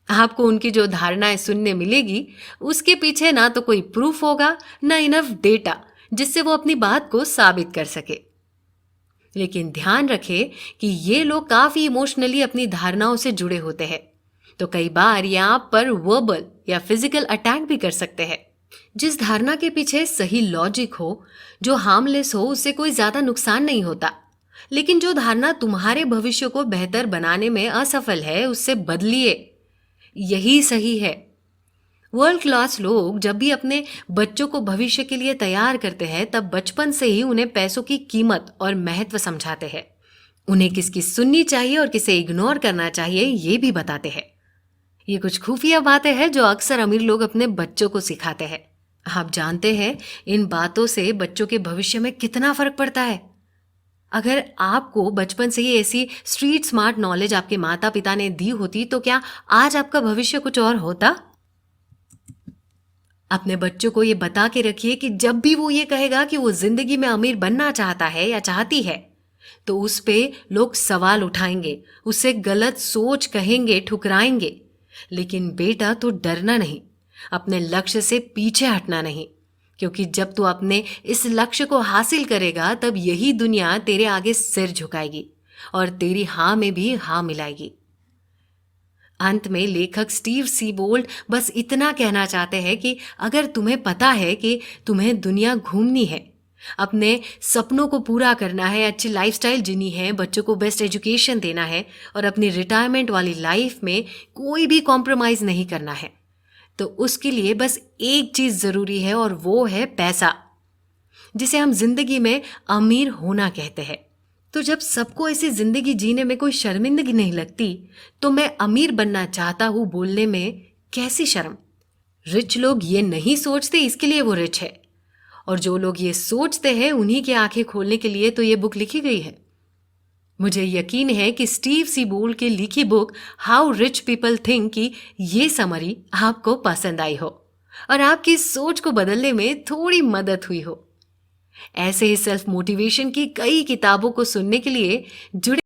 आपको उनकी जो धारणाएं सुनने मिलेगी, उसके पीछे ना तो कोई प्रूफ होगा, ना इनफ डेटा जिससे वो अपनी बात को साबित कर सके। लेकिन ध्यान रखें कि ये लोग काफी इमोशनली अपनी धारणाओं से जुड़े होते हैं, तो कई बार ये आप पर वर्बल या फिजिकल अटैक भी कर सकते हैं। जिस धारणा के पीछे सही लॉजिक हो, जो हार्मलेस हो, उससे कोई ज्यादा नुकसान नहीं होता। लेकिन जो धारणा तुम्हारे भविष्य को बेहतर बनाने में असफल है, उससे बदलिए, यही सही है। वर्ल्ड क्लास लोग जब भी अपने बच्चों को भविष्य के लिए तैयार करते हैं, तब बचपन से ही उन्हें पैसों की कीमत और महत्व समझाते हैं। उन्हें किसकी सुननी चाहिए और किसे इग्नोर करना चाहिए ये भी बताते हैं। ये कुछ खुफिया बातें हैं जो अक्सर अमीर लोग अपने बच्चों को सिखाते हैं। आप जानते हैं इन बातों से बच्चों के भविष्य में कितना फर्क पड़ता है। अगर आपको बचपन से ही ऐसी स्ट्रीट स्मार्ट नॉलेज आपके माता पिता ने दी होती तो क्या आज आपका भविष्य कुछ और होता। अपने बच्चों को ये बता के रखिए कि जब भी वो ये कहेगा कि वो जिंदगी में अमीर बनना चाहता है या चाहती है तो उस पे लोग सवाल उठाएंगे, उससे गलत सोच कहेंगे, ठुकराएंगे। लेकिन बेटा तो डरना नहीं, अपने लक्ष्य से पीछे हटना नहीं, क्योंकि जब तू अपने इस लक्ष्य को हासिल करेगा तब यही दुनिया तेरे आगे सिर झुकाएगी और तेरी हाँ में भी हाँ मिलाएगी। अंत में लेखक स्टीव सीबोल्ड बस इतना कहना चाहते हैं कि अगर तुम्हें पता है कि तुम्हें दुनिया घूमनी है, अपने सपनों को पूरा करना है, अच्छी लाइफस्टाइल जीनी है, बच्चों को बेस्ट एजुकेशन देना है और अपनी रिटायरमेंट वाली लाइफ में कोई भी कॉम्प्रोमाइज़ नहीं करना है, तो उसके लिए बस एक चीज़ ज़रूरी है और वो है पैसा, जिसे हम जिंदगी में अमीर होना कहते हैं। तो जब सबको ऐसी जिंदगी जीने में कोई शर्मिंदगी नहीं लगती तो मैं अमीर बनना चाहता हूँ बोलने में कैसी शर्म। रिच लोग ये नहीं सोचते इसके लिए वो रिच है, और जो लोग ये सोचते हैं उन्हीं की आंखें खोलने के लिए तो ये बुक लिखी गई है। मुझे यकीन है कि स्टीव सीबोल्ड की लिखी book how rich people think की ये समरी आपको पसंद आई हो और आपकी सोच को बदलने में थोड़ी मदद हुई हो। ऐसे ही सेल्फ मोटिवेशन की कई किताबों को सुनने के लिए जुड़े